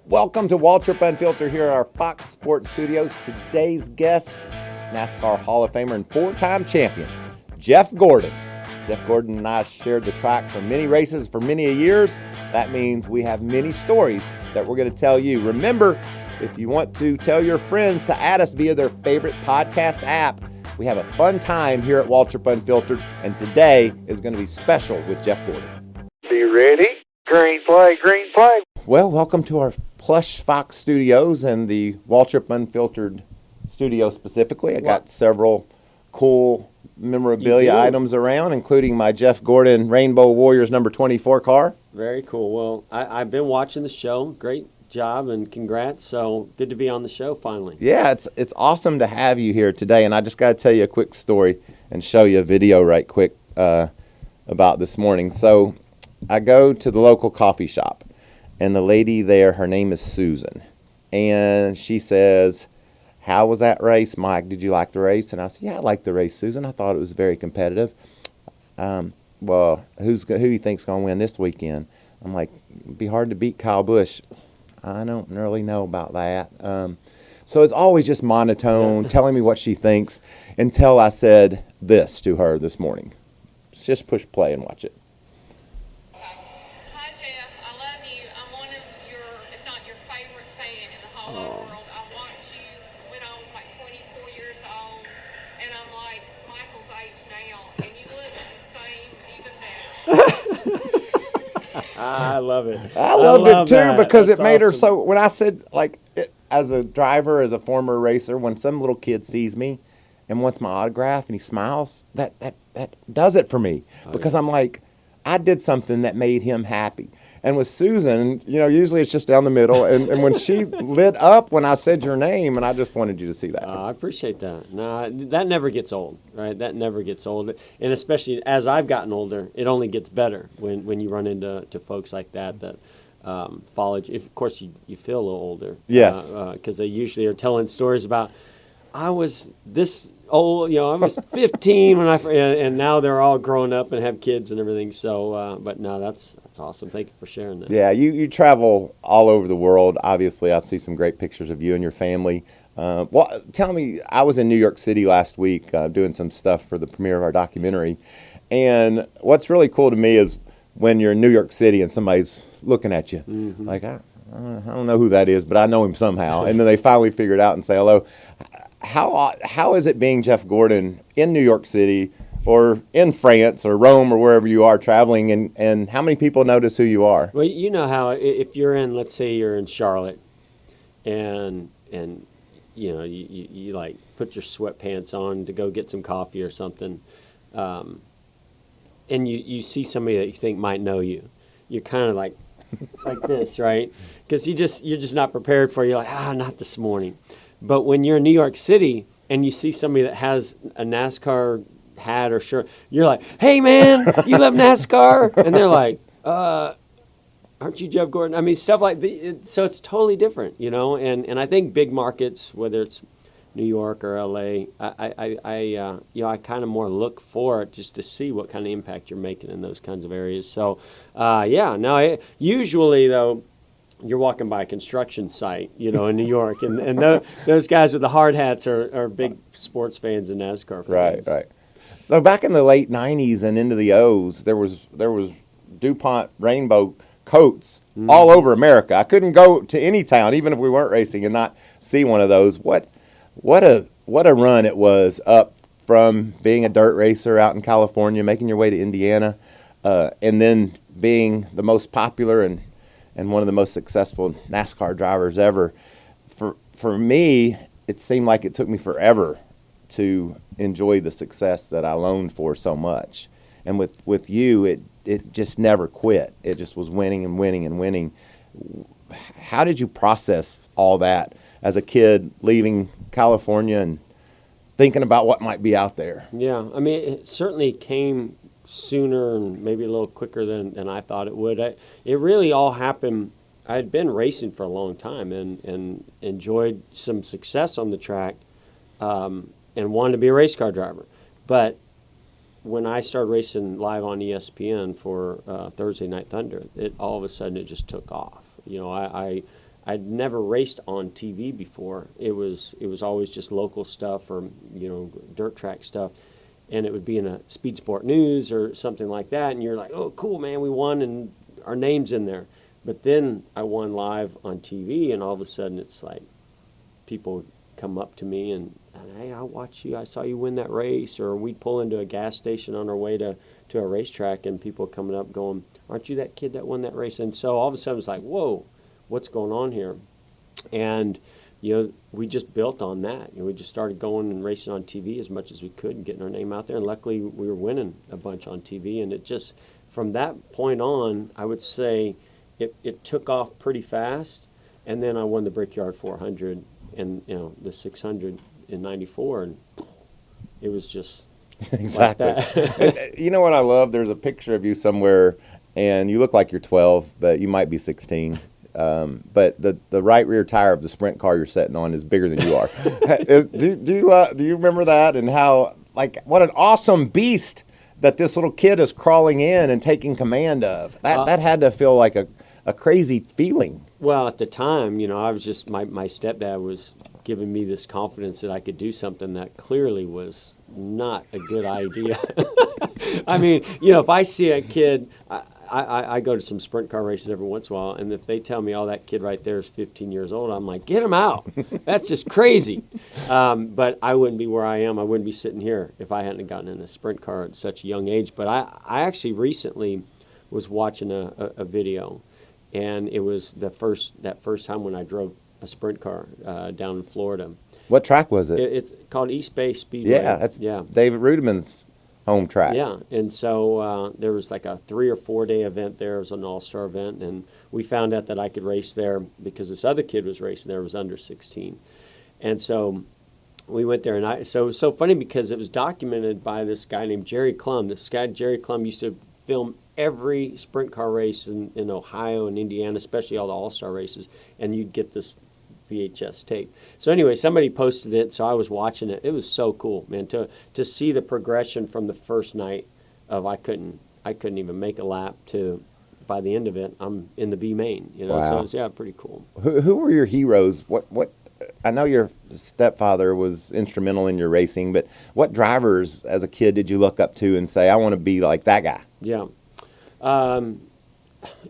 Welcome to Waltrip Unfiltered here at our Fox Sports Studios. Today's guest, NASCAR Hall of Famer and four-time champion, Jeff Gordon. Jeff Gordon and I shared the track for many races for many years. That means we have many stories that we're going to tell you. Remember, if you want to tell your friends to add us via their favorite podcast app, we have a fun time here at Waltrip Unfiltered, and today is going to be special with Jeff Gordon. Be ready? Green flag, green flag. Well, welcome to our plush Fox Studios and the Waltrip Unfiltered studio specifically. I got several cool memorabilia items around, including my Jeff Gordon Rainbow Warriors number 24 car. Very cool. Well, I've been watching the show. Great job and congrats. So good to be on the show finally. Yeah, it's awesome to have you here today. And I just got to tell you a quick story and show you a video right quick about this morning. So I go to the local coffee shop, and the lady there, her name is Susan, and she says, "How was that race, Mike? Did you like the race?" And I said, "Yeah, I liked the race, Susan. I thought it was very competitive." Well, who do you think's going to win this weekend? I'm like, it'd be hard to beat Kyle Busch. I don't really know about that. So it's always just monotone, telling me what she thinks, until I said this to her this morning. Just push play and watch it. Hi, Jeff. I love you. I'm one of your, if not your favorite fan in the whole wide world. I watched you when I was like 24 years old, and I'm like Michael's age now, and you look the same, even better. I love it. I loved it too that. because That's it made her awesome. so. When I said, like, as a driver, as a former racer, when some little kid sees me and wants my autograph and he smiles, that does it for me because I'm like, I did something that made him happy. And with Susan, usually it's just down the middle. And when she lit up when I said your name, and I just wanted you to see that. I appreciate that. No, that never gets old, right? That never gets old. And especially as I've gotten older, it only gets better when you run into folks like that follow you. Of course, you feel a little older. Yes. Because they usually are telling stories about, I was this old, I was 15 when and now they're all grown up and have kids and everything. So, but no, that's awesome. Thank you for sharing that. Yeah, you travel all over the world. Obviously, I see some great pictures of you and your family. Well, tell me, I was in New York City last week doing some stuff for the premiere of our documentary. And what's really cool to me is when you're in New York City and somebody's looking at you. Mm-hmm. Like, I don't know who that is, but I know him somehow. And then they finally figure it out and say hello. How is it being Jeff Gordon in New York City or in France or Rome or wherever you are traveling, and how many people notice who you are? Well, you know how if you're in, let's say you're in Charlotte, and you like put your sweatpants on to go get some coffee or something, and you see somebody that you think might know you, you're kind of like this, right? Because you're just not prepared for it. You're like, not this morning. But when you're in New York City and you see somebody that has a NASCAR hat or shirt, you're like, "Hey, man, you love NASCAR?" And they're like, "Aren't you Jeff Gordon?" I mean, stuff like so it's totally different, And I think big markets, whether it's New York or LA, I kind of more look for it just to see what kind of impact you're making in those kinds of areas. So, usually though, you're walking by a construction site, in New York, and those guys with the hard hats are big sports fans and NASCAR fans. Right. So back in the late '90s and into the O's, there was DuPont rainbow coats all over America. I couldn't go to any town, even if we weren't racing, and not see one of those. What a run it was up from being a dirt racer out in California, making your way to Indiana, and then being the most popular and one of the most successful NASCAR drivers ever. For me, it seemed like it took me forever to enjoy the success that I longed for so much. And with you, it just never quit. It just was winning and winning and winning. How did you process all that as a kid leaving California and thinking about what might be out there? Yeah, I mean, it certainly came sooner and maybe a little quicker than I thought it would. It really all happened. I had been racing for a long time and enjoyed some success on the track and wanted to be a race car driver. But when I started racing live on ESPN for Thursday Night Thunder, all of a sudden it just took off. I'd never raced on TV before. It was always just local stuff or dirt track stuff, and it would be in a Speed Sport News or something like that, and you're like, oh, cool, man, we won, and our name's in there. But then I won live on TV, and all of a sudden it's like people come up to me and hey, I watched you. I saw you win that race. Or we'd pull into a gas station on our way to a racetrack, and people coming up going, aren't you that kid that won that race? And so all of a sudden it's like, whoa, what's going on here? And we just built on that. We just started going and racing on TV as much as we could and getting our name out there. And luckily we were winning a bunch on TV. And it just, from that point on, I would say it took off pretty fast. And then I won the Brickyard 400 and the 600 in '94, and it was just exactly. Like that. You know what I love? There's a picture of you somewhere, and you look like you're 12, but you might be 16. But the right rear tire of the sprint car you're sitting on is bigger than you are. Do you remember that? And how, like, what an awesome beast that this little kid is crawling in and taking command of. That had to feel like a crazy feeling. Well, at the time, I was just, my stepdad was giving me this confidence that I could do something that clearly was not a good idea. I mean, if I see a kid, I go to some sprint car races every once in a while, and if they tell me, oh, that kid right there is 15 years old, I'm like, get him out. That's just crazy. But I wouldn't be where I am. I wouldn't be sitting here if I hadn't gotten in a sprint car at such a young age. But I actually recently was watching a video, and it was that first time when I drove a sprint car down in Florida. What track was it? It's called East Bay Speedway. Yeah, that's David Rudiman's home track. Yeah, and so there was like a 3 or 4 day event there. It was an all-star event, and we found out that I could race there because this other kid was racing there, was under 16. And so we went there, and so it was so funny because it was documented by this guy named Jerry Clum. This guy, Jerry Clum, used to film every sprint car race in Ohio and Indiana, especially all the all-star races, and you'd get this VHS tape. So anyway, somebody posted it, so I was watching it. It was so cool, man, to see the progression from the first night of I couldn't even make a lap to by the end of it, I'm in the B main. Wow. So it's pretty cool. Who were your heroes? What I know your stepfather was instrumental in your racing, but what drivers as a kid did you look up to and say, I want to be like that guy? Yeah.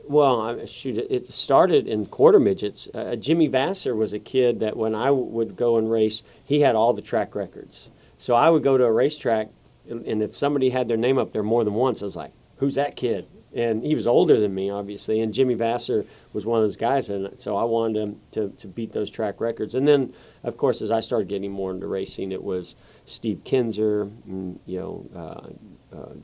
Well, it started in quarter midgets. Jimmy Vassar was a kid that when I would go and race, he had all the track records. So I would go to a racetrack, and if somebody had their name up there more than once, I was like, who's that kid? And he was older than me, obviously, and Jimmy Vassar was one of those guys, and so I wanted him to beat those track records. And then, of course, as I started getting more into racing, it was Steve Kinzer,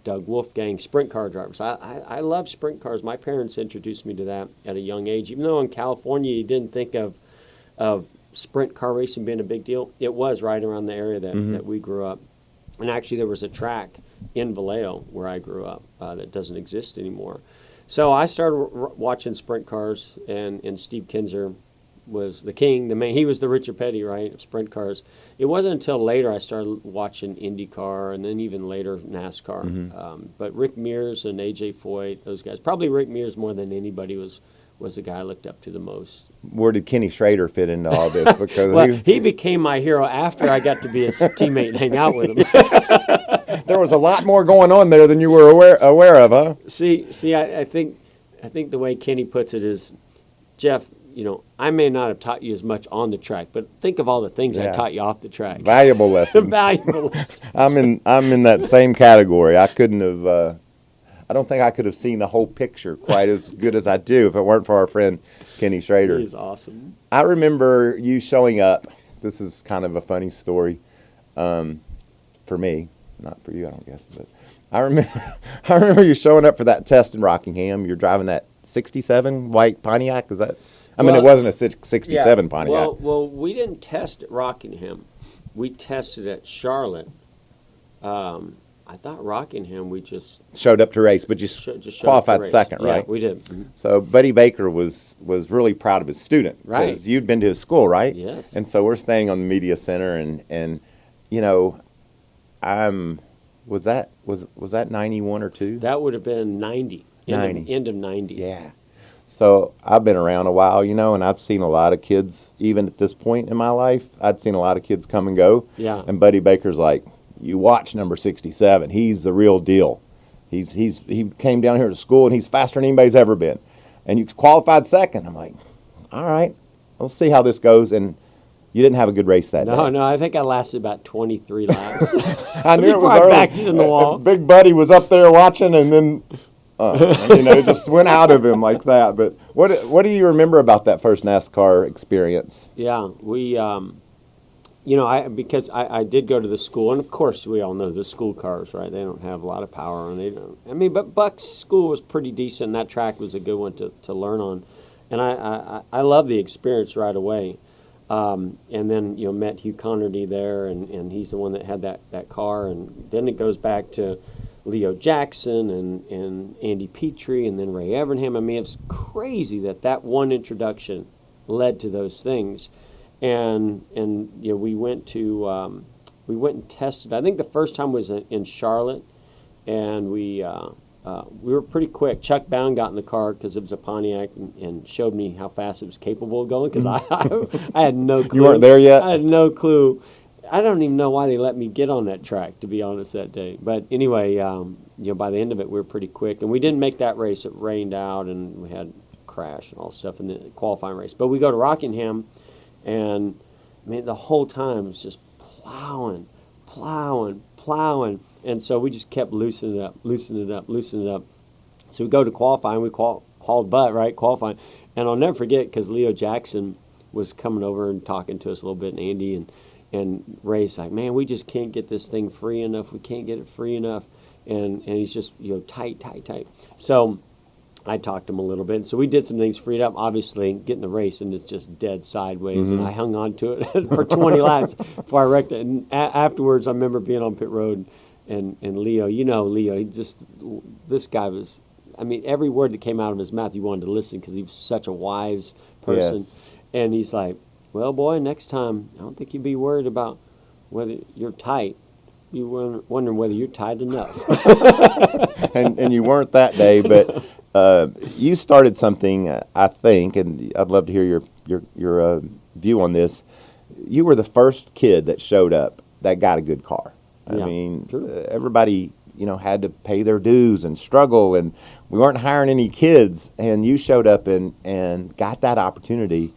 Doug Wolfgang, sprint car drivers. I love sprint cars. My parents introduced me to that at a young age. Even though in California you didn't think of sprint car racing being a big deal, it was right around the area that we grew up. And actually there was a track in Vallejo where I grew up that doesn't exist anymore. So I started watching sprint cars, and Steve Kinzer was the king, the man. He was the Richard Petty, right, of sprint cars. It wasn't until later I started watching IndyCar, and then even later NASCAR. But Rick Mears and AJ Foyt, those guys. Probably Rick Mears more than anybody was the guy I looked up to the most. Where did Kenny Schrader fit into all this? Because well, he became my hero after I got to be his teammate and hang out with him. There was a lot more going on there than you were aware of, huh? See, I think the way Kenny puts it is, Jeff, I may not have taught you as much on the track, but think of all the things I taught you off the track. Valuable lessons. Valuable lessons. I'm in that same category. I couldn't have. I don't think I could have seen the whole picture quite as good as I do if it weren't for our friend Kenny Schrader. He's awesome. I remember you showing up. This is kind of a funny story for me, not for you, I don't guess. But I remember you showing up for that test in Rockingham. You're driving that '67 white Pontiac. Is that? I mean, it wasn't a '67 Pontiac. Well, we didn't test at Rockingham. We tested at Charlotte. I thought Rockingham we just showed up to race, but just qualified second, right? Yeah, we did. Mm-hmm. So Buddy Baker was really proud of his student, right? Because you'd been to his school, right? Yes. And so we're staying on the media center, and was that 91 or 2? That would have been 90. 90. End of 90. Yeah. So I've been around a while, and I've seen a lot of kids, even at this point in my life, I'd seen a lot of kids come and go. Yeah. And Buddy Baker's like, you watch number 67. He's the real deal. He came down here to school, and he's faster than anybody's ever been. And you qualified second. I'm like, all right, let's see how this goes. And you didn't have a good race that day. No, I think I lasted about 23 laps. I knew it was Before I early. backed it in the wall. Big Buddy was up there watching, and then it just went out of him like that. But what do you remember about that first NASCAR experience? Yeah, we, because I did go to the school, and of course we all know the school cars, right? They don't have a lot of power, and they don't. I mean, but Buck's school was pretty decent. And that track was a good one to learn on, and I loved the experience right away. And then met Hugh Connerty there, and he's the one that had that car, and then it goes back to Leo Jackson and Andy Petrie, and then Ray Evernham. I mean, it's crazy that one introduction led to those things, and we went and tested. I think the first time was in Charlotte, and we were pretty quick. Chuck Bound got in the car because it was a Pontiac and showed me how fast it was capable of going because I had no clue. You weren't there yet? I had no clue. I don't even know why they let me get on that track, to be honest, that day. But anyway, by the end of it, we were pretty quick. And we didn't make that race. It rained out, and we had a crash and all stuff in the qualifying race. But we go to Rockingham, and, I mean, the whole time it was just plowing. And so we just kept loosening it up. So we go to qualifying. We hauled butt, right, qualifying. And I'll never forget because Leo Jackson was coming over and talking to us a little bit, and Andy and Ray's like, man, we just can't get this thing free enough. We can't get it free enough. And he's just, tight. So I talked to him a little bit. So we did some things, freed up, obviously, getting the race, and it's just dead sideways. And I hung on to it for 20 laps before I wrecked it. And afterwards, I remember being on pit road, and Leo, Leo, this guy was, I mean, every word that came out of his mouth, you wanted to listen because he was such a wise person. Yes. And he's like, well, boy, next time, I don't think you'd be worried about whether you're tight. You were wondering whether you're tight enough. and you weren't that day, but you started something, I think, and I'd love to hear your view on this. You were the first kid that showed up that got a good car. I mean, everybody, had to pay their dues and struggle, and we weren't hiring any kids, and you showed up and got that opportunity.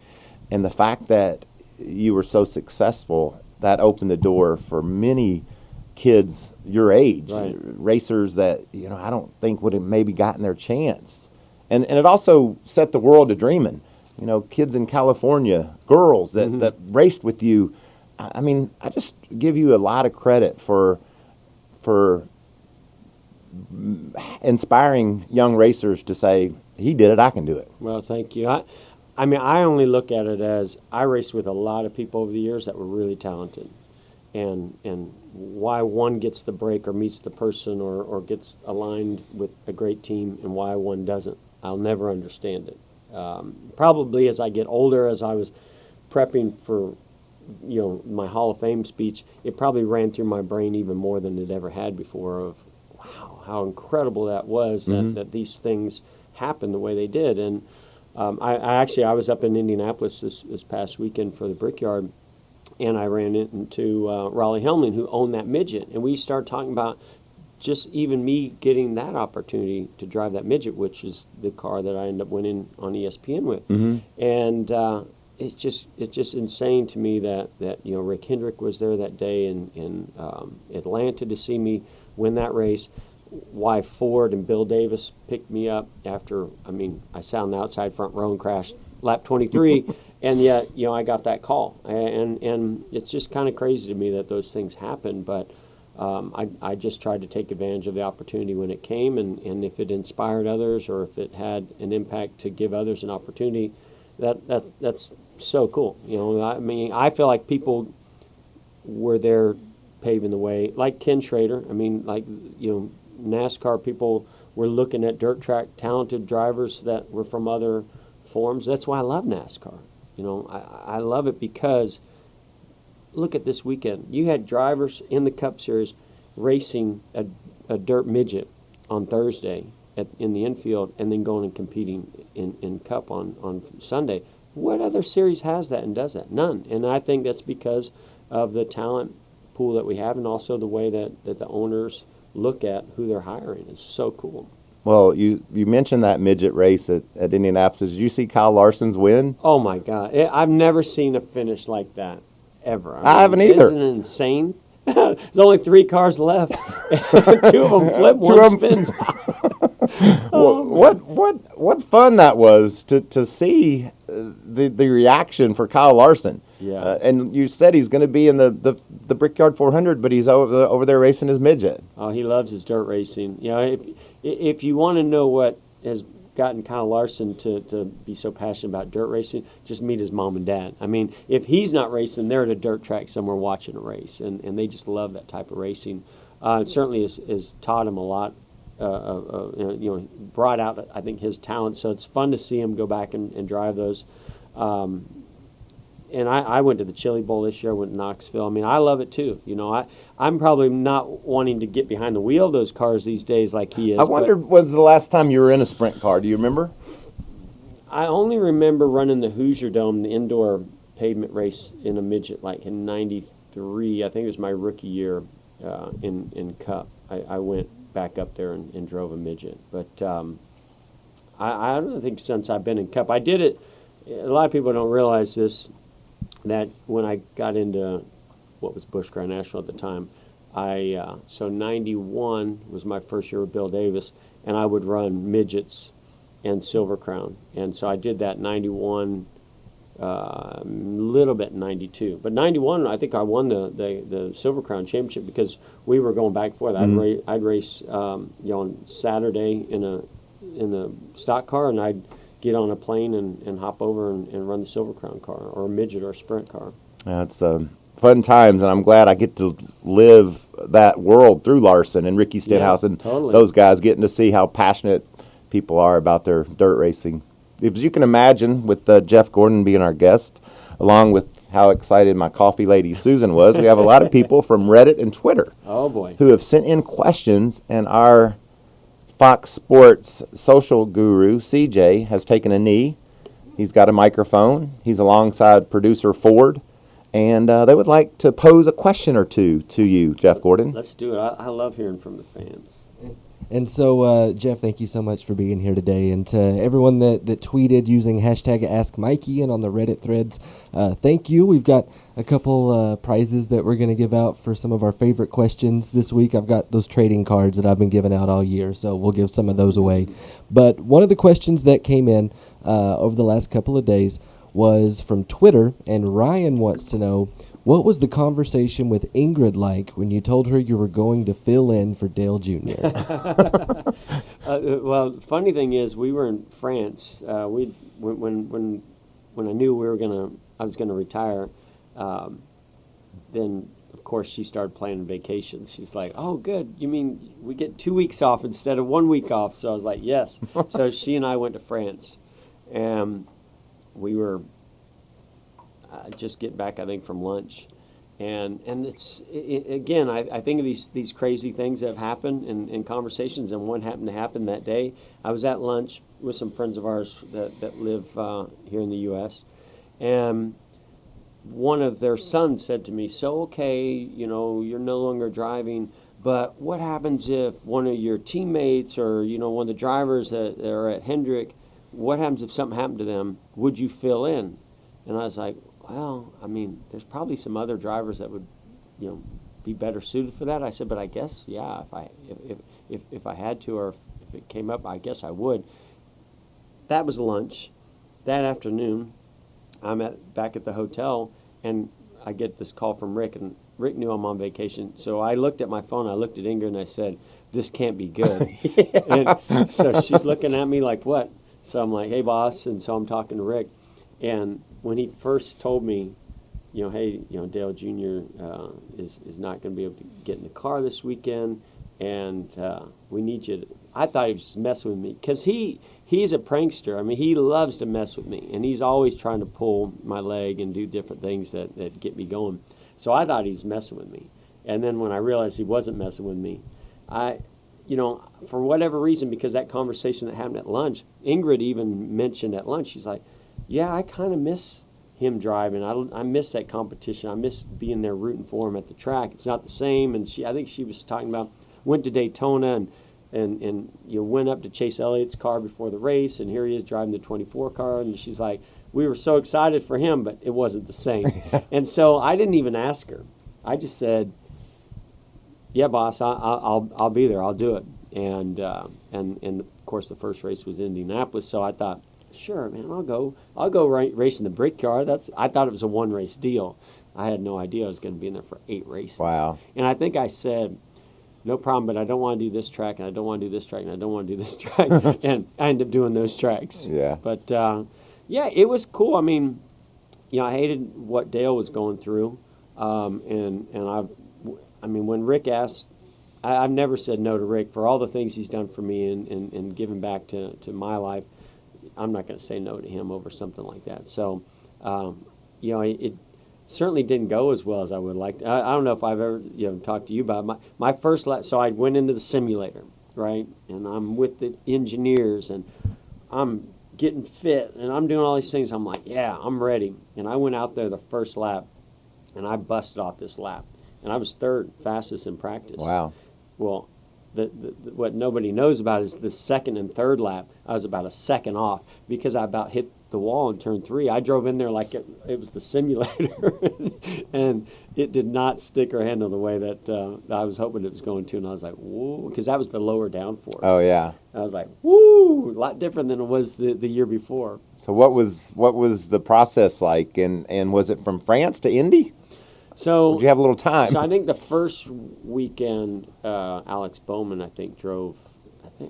And the fact that you were so successful, that opened the door for many kids your age, right, racers that, I don't think would have maybe gotten their chance. And it also set the world to dreaming. Kids in California, girls that raced with you. I mean, I just give you a lot of credit for inspiring young racers to say, he did it, I can do it. Well, thank you. I mean, I only look at it as I raced with a lot of people over the years that were really talented. And why one gets the break or meets the person or gets aligned with a great team and why one doesn't, I'll never understand it. Probably as I get older, as I was prepping for, my Hall of Fame speech, it probably ran through my brain even more than it ever had before of, wow, how incredible that was that these things happened the way they did. And I was up in Indianapolis this past weekend for the Brickyard, and I ran into Raleigh Helmling, who owned that midget. And we started talking about just even me getting that opportunity to drive that midget, which is the car that I ended up winning on ESPN with. And it's just insane to me that Rick Hendrick was there that day in Atlanta to see me win that race. Why Ford and Bill Davis picked me up after, I sat on the outside front row and crashed lap 23, and yet, I got that call. And it's just kind of crazy to me that those things happen, but I just tried to take advantage of the opportunity when it came, and if it inspired others or if it had an impact to give others an opportunity, that's so cool. I feel like people were there paving the way, like Ken Schrader. NASCAR people were looking at dirt track talented drivers that were from other forms. That's why I love NASCAR. I love it because look at this weekend. You had drivers in the Cup Series racing a dirt midget on Thursday, in the infield and then going and competing in Cup on Sunday. What other series has that and does that? None. And I think that's because of the talent pool that we have, and also the way that the owners look at who they're hiring. It's so cool. Well, you mentioned that midget race at Indianapolis. Did you see Kyle Larson's win? Oh, my God. I've never seen a finish like that, ever. I haven't either. Isn't it insane? There's only 3 cars left. 2 of them flip, one spins. What fun that was to see the reaction for Kyle Larson. Yeah. And you said he's going to be in the Brickyard 400, but he's over there racing his midget. Oh, he loves his dirt racing. You know, if you want to know what has gotten Kyle Larson to be so passionate about dirt racing, just meet his mom and dad. I mean, if he's not racing, they're at a dirt track somewhere watching a race, and they just love that type of racing. It certainly has taught him a lot. Brought out, I think, his talent. So it's fun to see him go back and drive those. And I went to the Chili Bowl this year. I went to Knoxville. I mean, I love it too. You know, I'm probably not wanting to get behind the wheel of those cars these days like he is. I wonder when's the last time you were in a sprint car? Do you remember? I only remember running the Hoosier Dome, the indoor pavement race in a midget, like in '93. I think it was my rookie year in Cup. I went back up there and drove a midget. But I don't think since I've been in Cup, I did it. A lot of people don't realize this, that when I got into what was Busch Grand National at the time, so 91 was my first year with Bill Davis, and I would run midgets and Silver Crown. And so I did that 91, a little bit in 92. But 91, I think I won the Silver Crown Championship because we were going back and forth. I'd race on Saturday in a stock car, and I'd get on a plane and hop over and run the Silver Crown car, or a midget or a sprint car. Yeah, it's fun times, and I'm glad I get to live that world through Larson and Ricky Stenhouse and those guys, getting to see how passionate people are about their dirt racing. As you can imagine, with Jeff Gordon being our guest, along with how excited my coffee lady Susan was, we have a lot of people from Reddit and Twitter who have sent in questions, and our Fox Sports social guru, CJ, has taken a knee. He's got a microphone. He's alongside producer Ford, and they would like to pose a question or two to you, Jeff Gordon. Let's do it. I love hearing from the fans. And so, Jeff, thank you so much for being here today. And to everyone that tweeted using hashtag AskMikey and on the Reddit threads, thank you. We've got a couple prizes that we're going to give out for some of our favorite questions this week. I've got those trading cards that I've been giving out all year, so we'll give some of those away. But one of the questions that came in over the last couple of days was from Twitter, and Ryan wants to know, what was the conversation with Ingrid like when you told her you were going to fill in for Dale Jr.? Well, the funny thing is, we were in France. When I knew I was gonna retire, then of course she started planning vacations. She's like, "Oh, good. You mean we get 2 weeks off instead of 1 week off?" So I was like, "Yes." So she and I went to France, and we were just getting back, I think, from lunch, and it's again, I think of these crazy things that have happened in conversations, and one happened to happen that day. I was at lunch with some friends of ours that live here in the U.S., and one of their sons said to me, "So, okay, you're no longer driving, but what happens if one of your teammates or one of the drivers that are at Hendrick, what happens if something happened to them? Would you fill in?" And I was like, well, I mean, there's probably some other drivers that would, be better suited for that. I said, but I guess, yeah, if I had to, or if it came up, I guess I would. That was lunch. That afternoon, I'm back at the hotel, and I get this call from Rick, and Rick knew I'm on vacation. So I looked at my phone, I looked at Ingrid, and I said, "This can't be good." And so she's looking at me like, "What?" So I'm like, "Hey, boss." And so I'm talking to Rick, and when he first told me, hey, Dale Jr. Is not going to be able to get in the car this weekend, and we need you to, I thought he was just messing with me, because he's a prankster. I mean, he loves to mess with me, and he's always trying to pull my leg and do different things that get me going. So I thought he was messing with me. And then when I realized he wasn't messing with me, for whatever reason, because that conversation that happened at lunch, Ingrid even mentioned at lunch, she's like, yeah, I kind of miss him driving. I miss that competition. I miss being there rooting for him at the track. It's not the same. And I think she was talking about, went to Daytona and went up to Chase Elliott's car before the race, and here he is driving the 24 car, and she's like, we were so excited for him, but it wasn't the same. And so I didn't even ask her. I just said, yeah, boss, I'll be there. I'll do it. And of course the first race was in Indianapolis, so I thought, sure, man, I'll go racing the brick car. I thought it was a one race deal. I had no idea I was going to be in there for 8 races. Wow. And I think I said, no problem, but I don't want to do this track, and I don't want to do this track, and I don't want to do this track. And I ended up doing those tracks. Yeah. But, yeah, it was cool. I mean, I hated what Dale was going through. And I mean, when Rick asked, I've never said no to Rick for all the things he's done for me and given back to my life. I'm not going to say no to him over something like that. So, it certainly didn't go as well as I would like. I don't know if I've ever talked to you about it. My first lap. So I went into the simulator, right, and I'm with the engineers, and I'm getting fit, and I'm doing all these things. I'm like, yeah, I'm ready. And I went out there the first lap, and I busted off this lap, and I was third fastest in practice. Wow. Well, what nobody knows about is the second and third lap, I was about a second off because I about hit the wall in turn 3. I drove in there like it was the simulator, and it did not stick or handle the way that I was hoping it was going to. And I was like, whoa, because that was the lower downforce. Oh, yeah. I was like, woo, a lot different than it was the year before. So what was the process like, and was it from France to Indy? So did you have a little time? So I think the first weekend, Alex Bowman, I think, drove.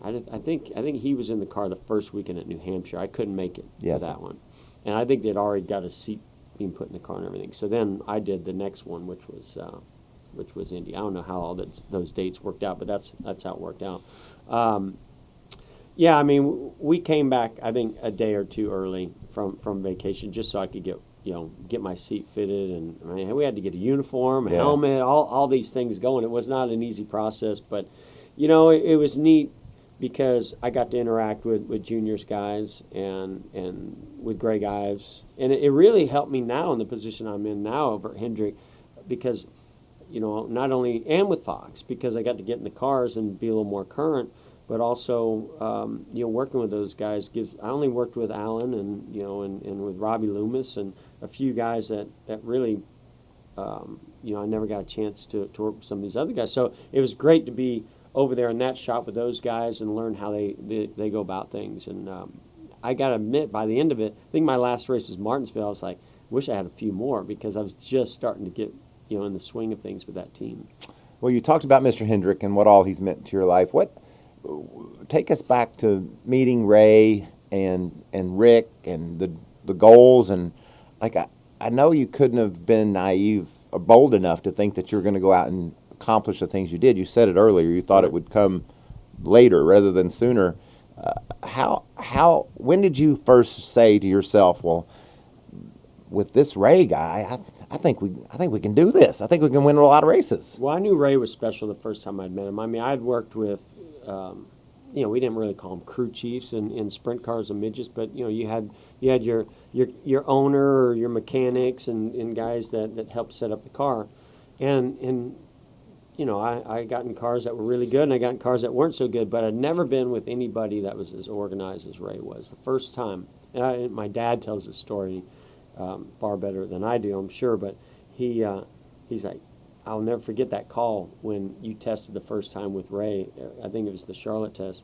I think he was in the car the first weekend at New Hampshire. I couldn't make it for that one, and I think they'd already got a seat being put in the car and everything. So then I did the next one, which was Indy. I don't know how all those dates worked out, but that's how it worked out. Yeah, I mean, we came back, I think, a day or two early from vacation just so I could get my seat fitted, and I mean, we had to get a uniform, a helmet, all these things going. It was not an easy process, but it was neat because I got to interact with juniors guys and with Greg Ives, and it really helped me now in the position I'm in now over at Hendrick, because not only, and with Fox, because I got to get in the cars and be a little more current, but also working with those guys I only worked with Alan and with Robbie Loomis and a few guys that really I never got a chance to work with some of these other guys. So it was great to be over there in that shop with those guys and learn how they go about things. And I got to admit, by the end of it, I think my last race was Martinsville. I was like, wish I had a few more, because I was just starting to get in the swing of things with that team. Well, you talked about Mr. Hendrick and what all he's meant to your life. Take us back to meeting Ray and Rick and the goals, and I know you couldn't have been naive or bold enough to think that you were going to go out and accomplish the things you did. You said it earlier. You thought it would come later rather than sooner. When did you first say to yourself, well, with this Ray guy, I think we can do this. I think we can win a lot of races. Well, I knew Ray was special the first time I'd met him. I mean, I'd worked with, we didn't really call them crew chiefs in sprint cars and midgets, but you had your owner or your mechanics and guys that helped set up the car, and I got in cars that were really good, and I got in cars that weren't so good, but I'd never been with anybody that was as organized as Ray was. The first time, and my dad tells this story far better than I do, I'm sure, but he's like, I'll never forget that call when you tested the first time with Ray. I think it was the Charlotte test,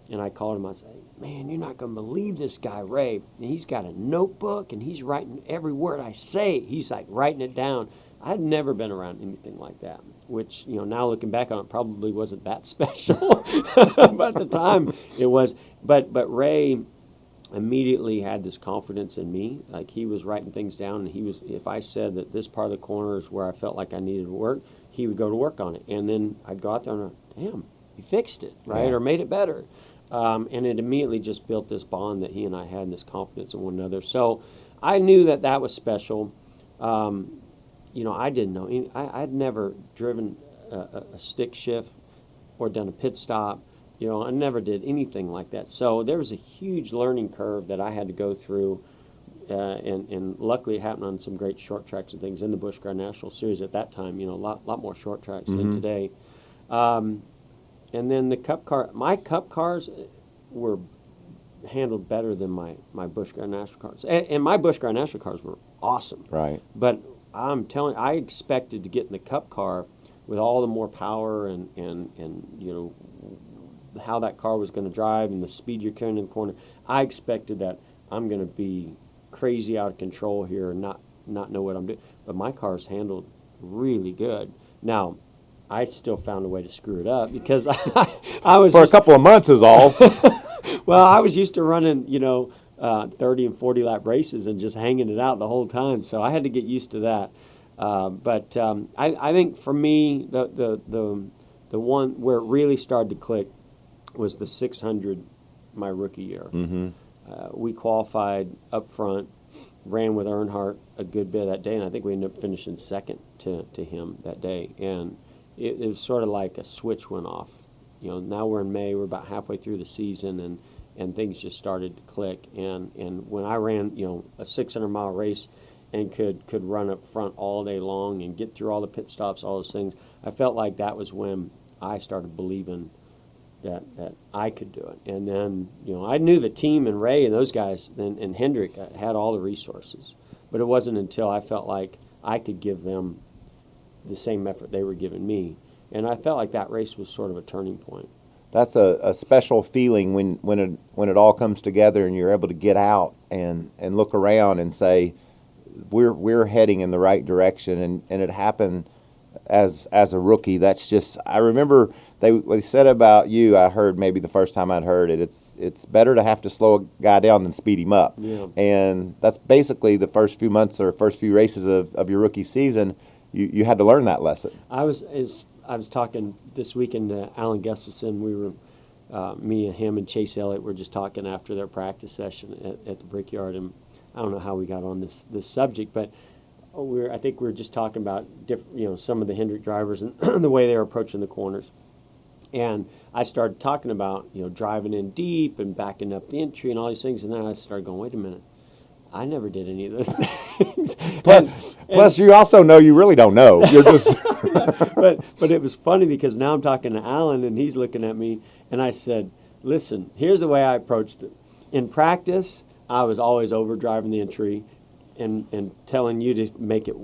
and I called him. I said, man, you're not going to believe this guy, Ray. And he's got a notebook, and he's writing every word I say. He's like writing it down. I'd never been around anything like that, which, now looking back on it, probably wasn't that special. But at the time, it was. But Ray immediately had this confidence in me. Like, he was writing things down, and if I said that this part of the corner is where I felt like I needed to work, he would go to work on it. And then I'd go out there and, damn, you fixed it, right? Or made it better. And it immediately just built this bond that he and I had, and this confidence in one another. So I knew that was special. I didn't know. I'd never driven a stick shift or done a pit stop. I never did anything like that. So there was a huge learning curve that I had to go through, and luckily it happened on some great short tracks and things in the Busch Car National Series at that time. A lot more short tracks than today. And then my Cup cars were handled better than my Busch Car National cars, and my Busch Car National cars were awesome. Right. But I'm telling, I expected to get in the Cup car with all the more power and how that car was going to drive and the speed you're carrying in the corner. I expected that I'm going to be crazy out of control here and not know what I'm doing. But my car's handled really good. Now, I still found a way to screw it up because I was for a couple of months is all. Well, I was used to running 30 and 40 lap races and just hanging it out the whole time, so I had to get used to that. But I think for me the one where it really started to click was the 600 my rookie year. Mm-hmm. We qualified up front, ran with Earnhardt a good bit that day, and I think we ended up finishing second to him that day. And it was sort of like a switch went off. Now we're in May, we're about halfway through the season, and things just started to click. And when I ran, a 600-mile race and could run up front all day long and get through all the pit stops, all those things, I felt like that was when I started believing that I could do it. And then, I knew the team and Ray and those guys and Hendrick had all the resources. But it wasn't until I felt like I could give them the same effort they were giving me. And I felt like that race was sort of a turning point. That's a special feeling when it all comes together and you're able to get out and look around and say, we're heading in the right direction. And it happened as a rookie. That's just, I remember what they said about you. I heard maybe the first time I'd heard it. It's better to have to slow a guy down than speed him up. Yeah. And that's basically the first few months or first few races of your rookie season. You had to learn that lesson. I was talking this weekend to Alan Gustafson. We were, me and him and Chase Elliott were just talking after their practice session at the Brickyard, and I don't know how we got on this subject, but I think we were just talking about some of the Hendrick drivers and the way they were approaching the corners. And I started talking about driving in deep and backing up the entry and all these things, and then I started going, wait a minute, I never did any of those things. Plus, you also know you really don't know. You're just. But it was funny because now I'm talking to Alan and he's looking at me, and I said, listen, here's the way I approached it. In practice, I was always overdriving the entry and telling you to make it,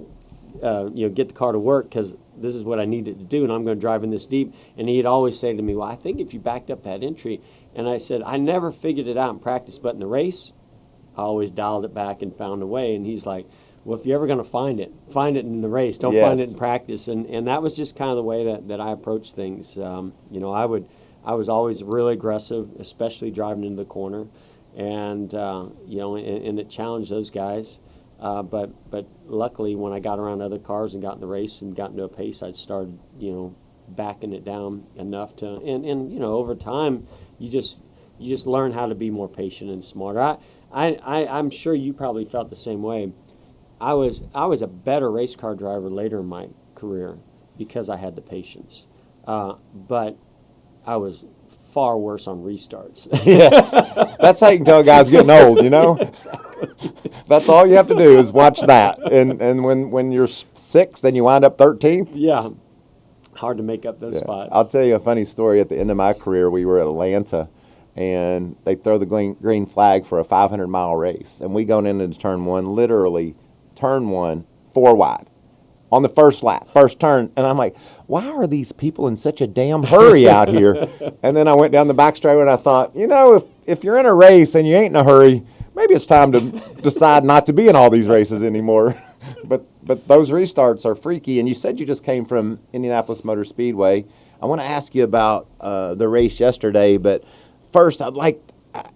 get the car to work because this is what I needed to do, and I'm going to drive in this deep. And he'd always say to me, well, I think if you backed up that entry. And I said, I never figured it out in practice, but in the race, I always dialed it back and found a way. And he's like, well, if you're ever going to find it in the race. Don't find it in practice. And that was just kind of the way that I approached things. I was always really aggressive, especially driving into the corner. And, and it challenged those guys. But luckily, when I got around other cars and got in the race and got into a pace, I started, backing it down enough to, and over time, you just learn how to be more patient and smarter. I'm sure you probably felt the same way. I was a better race car driver later in my career because I had the patience. But I was far worse on restarts. Yes. That's how you can tell a guy's getting old, Exactly. That's all you have to do is watch that. And when you're 6th, then you wind up 13th. Yeah. Hard to make up those spots. I'll tell you a funny story. At the end of my career, we were at Atlanta, and they throw the green flag for a 500-mile race. And we going into turn 1, literally turn 1, 4 wide. On the first lap, first turn, and I'm like, why are these people in such a damn hurry out here? And then I went down the back straightaway and I thought, if you're in a race and you ain't in a hurry, maybe it's time to decide not to be in all these races anymore. But those restarts are freaky. And you said you just came from Indianapolis Motor Speedway. I want to ask you about the race yesterday, but first I'd like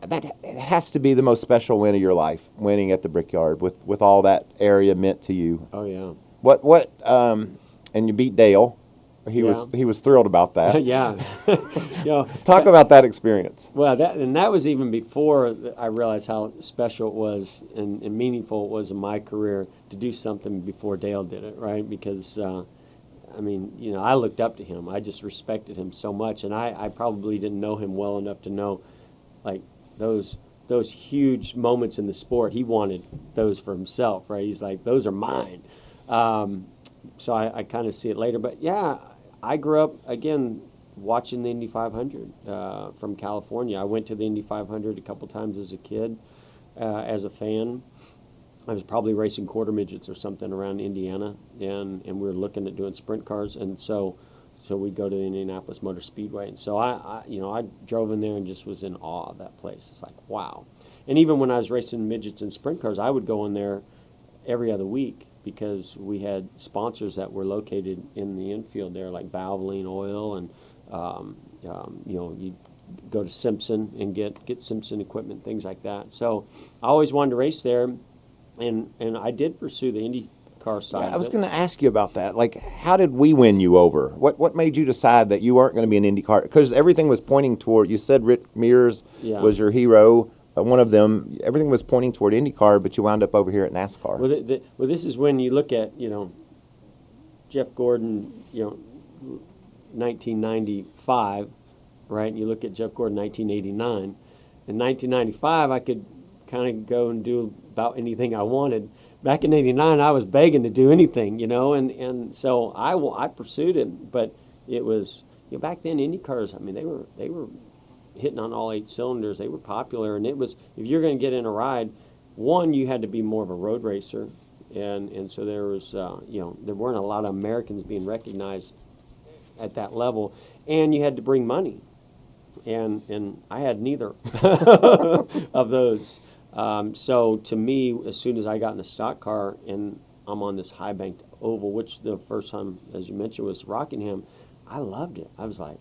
that it has to be the most special win of your life, winning at the Brickyard with all that area meant to you. Oh yeah. What and you beat Dale. He was thrilled about that. Yeah. Talk about that experience. Well, that was even before I realized how special it was and meaningful it was in my career to do something before Dale did it, right? Because I mean, you know, I looked up to him. I just respected him so much, and I probably didn't know him well enough to know, like, those huge moments in the sport. He wanted those for himself, right? He's like, those are mine. So I kind of see it later. But, yeah, I grew up, again, watching the Indy 500 from California. I went to the Indy 500 a couple times as a kid as a fan. I was probably racing quarter midgets or something around Indiana, and we were looking at doing sprint cars, and so we go to the Indianapolis Motor Speedway, and so I drove in there and just was in awe of that place. It's like, wow. And even when I was racing midgets and sprint cars, I would go in there every other week because we had sponsors that were located in the infield there, like Valvoline Oil, and you go to Simpson and get Simpson equipment, things like that. So I always wanted to race there. And I did pursue the IndyCar side. Yeah, I was going to ask you about that. Like, how did we win you over? What made you decide that you weren't going to be an IndyCar? Because everything was pointing toward. You said Rick Mears was your hero. One of them. Everything was pointing toward IndyCar, but you wound up over here at NASCAR. Well, this is when you look at Jeff Gordon, 1995, right? And you look at Jeff Gordon, 1989. In 1995, I could kind of go and do about anything I wanted. Back in '89, I was begging to do anything, and so I pursued it. But it was back then IndyCars. I mean, they were hitting on all 8 cylinders. They were popular, and it was, if you're going to get in a ride, one, you had to be more of a road racer, and so there was there weren't a lot of Americans being recognized at that level, and you had to bring money, and I had neither of those. So to me, as soon as I got in a stock car and I'm on this high banked oval, which the first time, as you mentioned, was Rockingham, I loved it. I was like,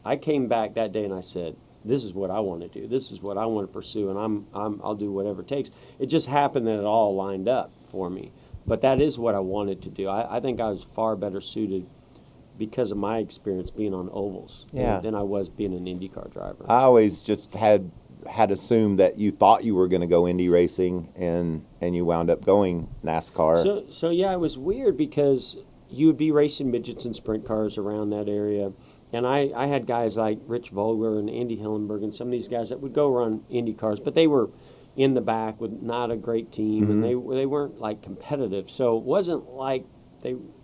I came back that day and I said, this is what I want to do. This is what I want to pursue, and I'll do whatever it takes. It just happened that it all lined up for me. But that is what I wanted to do. I think I was far better suited because of my experience being on ovals than I was being an IndyCar driver. I always just had assumed that you thought you were going to go Indy racing, and you wound up going NASCAR. So yeah, it was weird because you would be racing midgets and sprint cars around that area, and I had guys like Rich Vogler and Andy Hillenberg and some of these guys that would go run Indy cars, but they were in the back with not a great team, and they weren't like competitive. So it wasn't like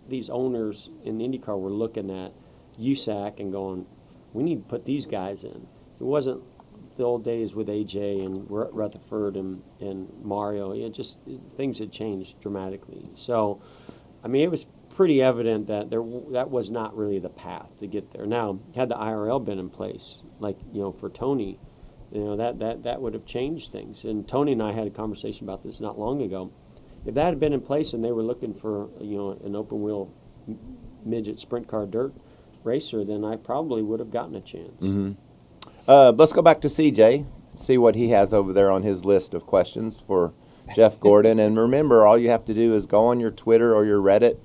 these owners in IndyCar were looking at USAC and going, we need to put these guys in. It wasn't the old days with AJ and Rutherford and Mario. Things had changed dramatically. So, I mean, it was pretty evident that that was not really the path to get there. Now, had the IRL been in place, like for Tony, that would have changed things. And Tony and I had a conversation about this not long ago. If that had been in place and they were looking for an open wheel midget sprint car dirt racer, then I probably would have gotten a chance. Mm-hmm. Let's go back to CJ, see what he has over there on his list of questions for Jeff Gordon. And remember, all you have to do is go on your Twitter or your Reddit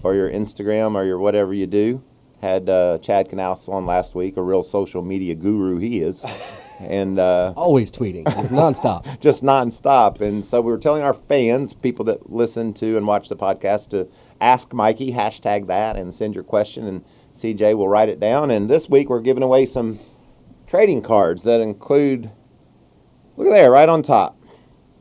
or your Instagram or your whatever you do. Had Chad Knaus on last week, a real social media guru he is. And always tweeting, just nonstop. Just nonstop. And so we were telling our fans, people that listen to and watch the podcast, to ask Mikey, hashtag that, and send your question, and CJ will write it down. And this week we're giving away some trading cards that include, look at there, right on top,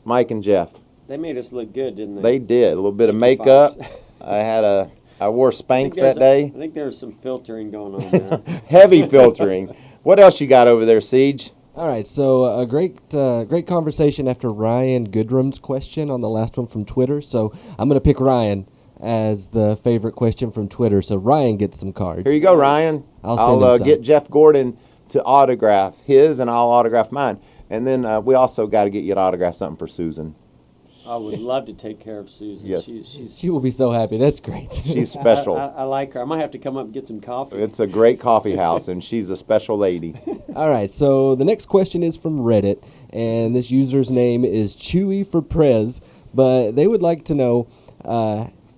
Mike and Jeff. They made us look good, didn't they? They did. A little bit of makeup. I wore Spanx that day. I think there was some filtering going on there. Heavy filtering. What else you got over there, Siege? All right, so a great conversation after Ryan Goodrum's question on the last one from Twitter. So I'm going to pick Ryan as the favorite question from Twitter. So Ryan gets some cards. Here you go, Ryan. I'll get Jeff Gordon to autograph his, and I'll autograph mine. And then we also got to get you to autograph something for Susan. I would love to take care of Susan. Yes. She will be so happy. That's great. She's special. I like her. I might have to come up and get some coffee. It's a great coffee house, and she's a special lady. All right, so the next question is from Reddit, and this user's name is Chewy for Prez, but they would like to know,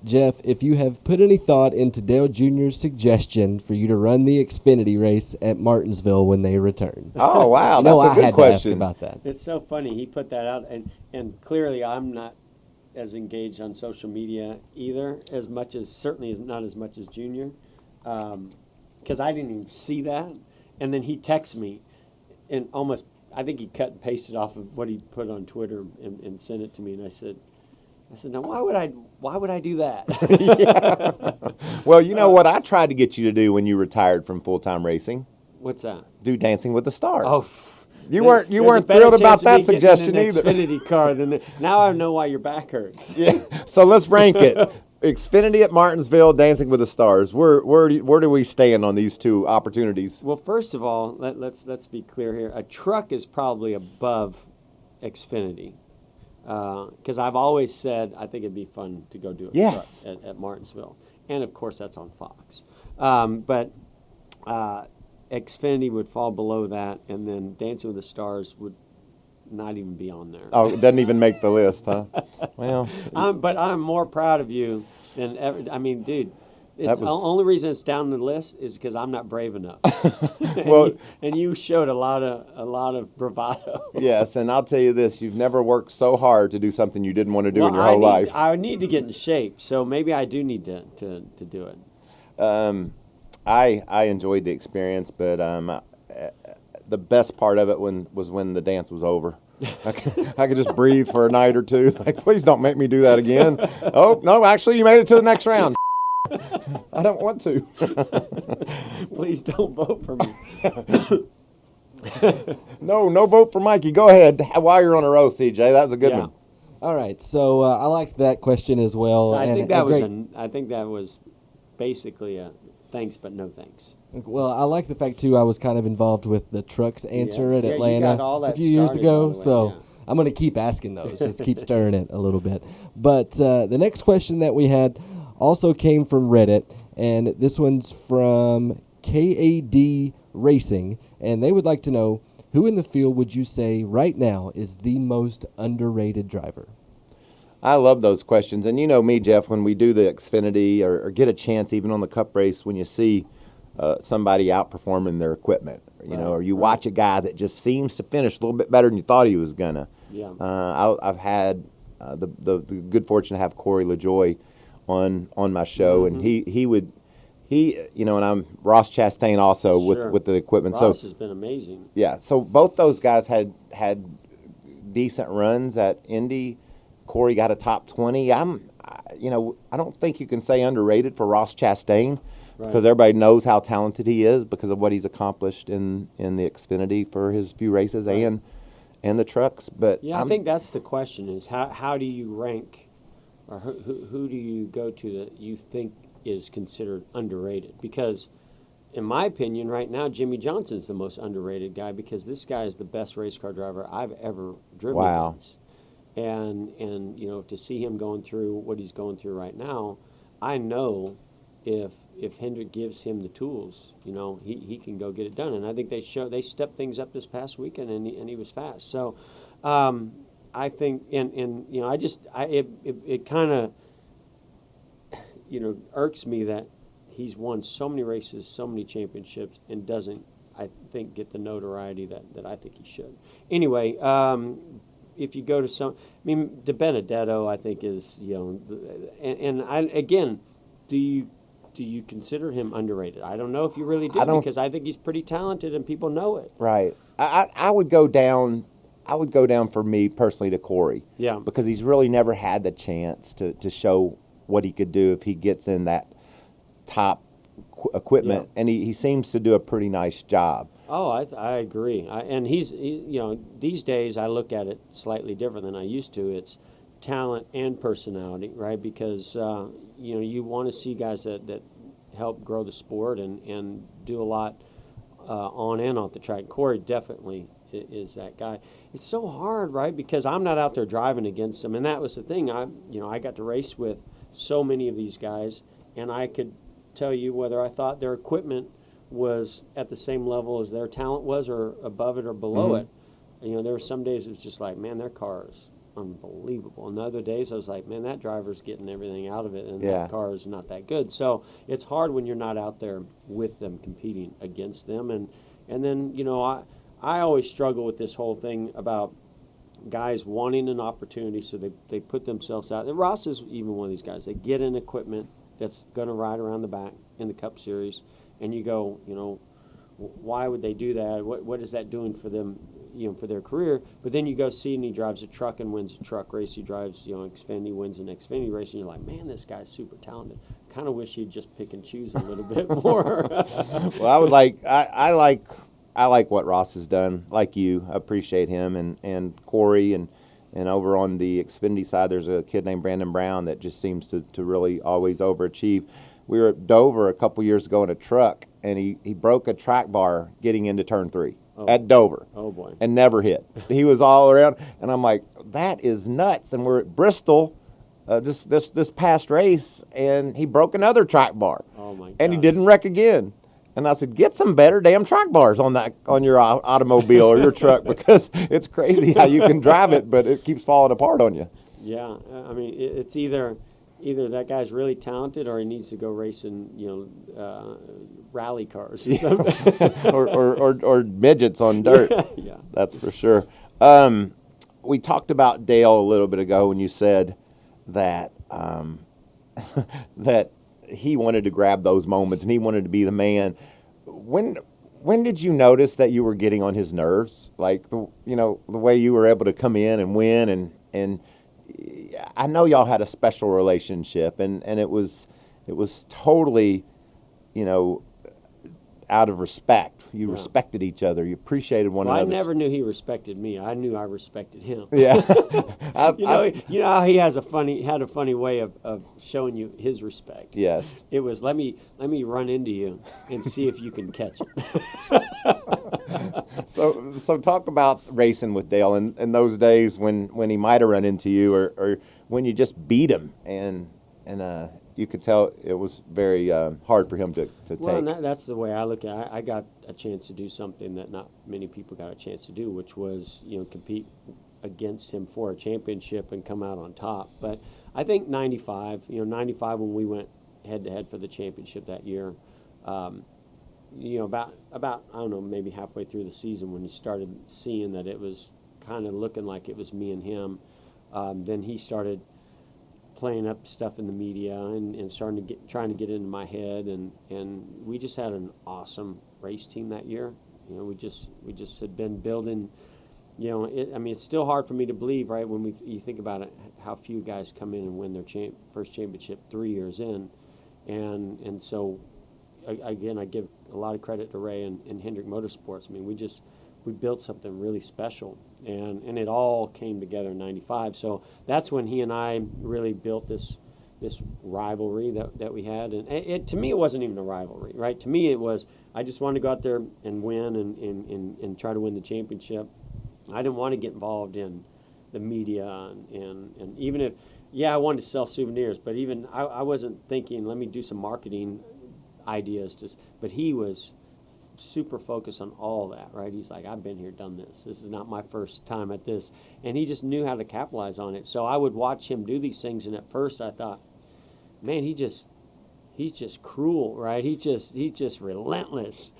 Jeff, if you have put any thought into Dale Jr.'s suggestion for you to run the Xfinity race at Martinsville when they return. Oh, wow, that's a good question. I had to ask about that. It's so funny. He put that out, and clearly I'm not as engaged on social media either, certainly not as much as Junior, because I didn't even see that. And then he texted me, and I think he cut and pasted off of what he put on Twitter and sent it to me. And I said, now why would I do that? Well, you know what I tried to get you to do when you retired from full-time racing? What's that? Do Dancing with the Stars. Oh, you weren't thrilled about that suggestion either. Xfinity car. Now I know why your back hurts. Yeah. So let's rank it. Xfinity at Martinsville, Dancing with the Stars. Where do we stand on these two opportunities? Well, first of all, let's be clear here. A truck is probably above Xfinity, because I've always said I think it'd be fun to go do a truck at Martinsville, and of course that's on Fox. But Xfinity would fall below that, and then Dancing with the Stars would not even be on there. Oh, it doesn't even make the list, huh? Well, but I'm more proud of you than ever. I mean, dude, the only reason it's down the list is because I'm not brave enough. and you showed a lot of bravado. Yes, and I'll tell you this: you've never worked so hard to do something you didn't want to do in your whole life. I need to get in shape, so maybe I do need to do it. I enjoyed the experience, but the best part of it was when the dance was over. I could just breathe for a night or two. Like, please don't make me do that again. Oh, no, actually, you made it to the next round. I don't want to. Please don't vote for me. No vote for Mikey. Go ahead. While you're on a row, CJ, that was a good one. All right, so I liked that question as well. So I think that was basically a thanks but no thanks. Well, I like the fact, too, I was kind of involved with the trucks answer at Atlanta a few years ago, I'm going to keep asking those, just keep stirring it a little bit. But the next question that we had also came from Reddit, and this one's from KAD Racing, and they would like to know, who in the field would you say right now is the most underrated driver? I love those questions. And you know me, Jeff, when we do the Xfinity or get a chance even on the Cup race, when you see somebody outperforming their equipment, or you watch a guy that just seems to finish a little bit better than you thought he was going to. Yeah. I've had the good fortune to have Corey LaJoy on my show, and and I'm Ross Chastain also with the equipment. Ross has been amazing. Yeah, so both those guys had decent runs at Indy. Corey got a top 20. I don't think you can say underrated for Ross Chastain because everybody knows how talented he is because of what he's accomplished in the Xfinity for his few races and the trucks. But I think that's the question: is how do you rank, or who do you go to that you think is considered underrated? Because, in my opinion, right now Jimmy Johnson's the most underrated guy because this guy is the best race car driver I've ever driven against. And to see him going through what he's going through right now, I know if Hendrick gives him the tools, he can go get it done. And I think they stepped things up this past weekend, and he was fast. So I think it kind of irks me that he's won so many races, so many championships, and doesn't, I think, get the notoriety that I think he should. Anyway. If you go to De Benedetto, I think is, again, do you consider him underrated? I don't know if you really do because I think he's pretty talented and people know it. Right. I would go down. For me personally to Corey. Yeah. Because he's really never had the chance to show what he could do if he gets in that top equipment, and he seems to do a pretty nice job. Oh, I agree. And he's these days I look at it slightly different than I used to. It's talent and personality, right? Because you want to see guys that help grow the sport and do a lot on and off the track. Corey definitely is that guy. It's so hard, right? Because I'm not out there driving against them, and that was the thing. I got to race with so many of these guys, and I could tell you whether I thought their equipment was at the same level as their talent was or above it or below it. There were some days it was just like, man, their car is unbelievable. And other days I was like, man, that driver's getting everything out of it and that car is not that good. So it's hard when you're not out there with them competing against them. And then, I always struggle with this whole thing about guys wanting an opportunity, so they put themselves out. And Ross is even one of these guys. They get in equipment that's going to ride around the back in the Cup Series, and you go, why would they do that? What is that doing for them, for their career? But then you go see, and he drives a truck and wins a truck race. He drives, Xfinity, wins an Xfinity race, and you're like, man, this guy's super talented. Kind of wish he'd just pick and choose a little bit more. Well, I like what Ross has done. Like you, I appreciate him and Corey and over on the Xfinity side, there's a kid named Brandon Brown that just seems to really always overachieve. We were at Dover a couple years ago in a truck, and he broke a track bar getting into turn 3 at Dover. Oh boy! And never hit. He was all around, and I'm like, that is nuts. And we're at Bristol. This past race, and he broke another track bar. Oh my God. And he didn't wreck again. And I said, get some better damn track bars on your automobile or your truck, because it's crazy how you can drive it, but it keeps falling apart on you. Yeah, I mean, it's either that guy's really talented, or he needs to go racing, rally cars or something, or midgets on dirt. Yeah, that's for sure. We talked about Dale a little bit ago when you said that that he wanted to grab those moments and he wanted to be the man. When did you notice that you were getting on his nerves? Like the way you were able to come in and win, and I know y'all had a special relationship, and it was totally, out of respect. You respected each other. You appreciated one another. I never knew he respected me. I knew I respected him. Yeah. You know how he had a funny way of showing you his respect. Yes. It was let me run into you and see if you can catch it. So talk about racing with Dale in those days when he might have run into you, or when you just beat him and you could tell it was very hard for him to take. Well, and that's the way I look at it. I got a chance to do something that not many people got a chance to do, which was, compete against him for a championship and come out on top. But I think 95 when we went head-to-head for the championship that year, about I don't know, maybe halfway through the season when you started seeing that it was kind of looking like it was me and him, then he started playing up stuff in the media and trying to get into my head, and we just had an awesome race team that year. We just had been building. It's still hard for me to believe, right? When you think about it, how few guys come in and win their first championship 3 years in, and so again, I give a lot of credit to Ray and Hendrick Motorsports. I mean, we built something really special, and it all came together in 95. So that's when he and I really built this rivalry that we had. And to me, it wasn't even a rivalry, right? To me, it was, I just wanted to go out there and win and try to win the championship. I didn't want to get involved in the media and even if, I wanted to sell souvenirs, but even I wasn't thinking, let me do some marketing ideas. But he was super focused on all that, right? He's like, I've been here, done this. This is not my first time at this. And he just knew how to capitalize on it. So I would watch him do these things, and at first I thought, man, he's just cruel, right? He's just relentless.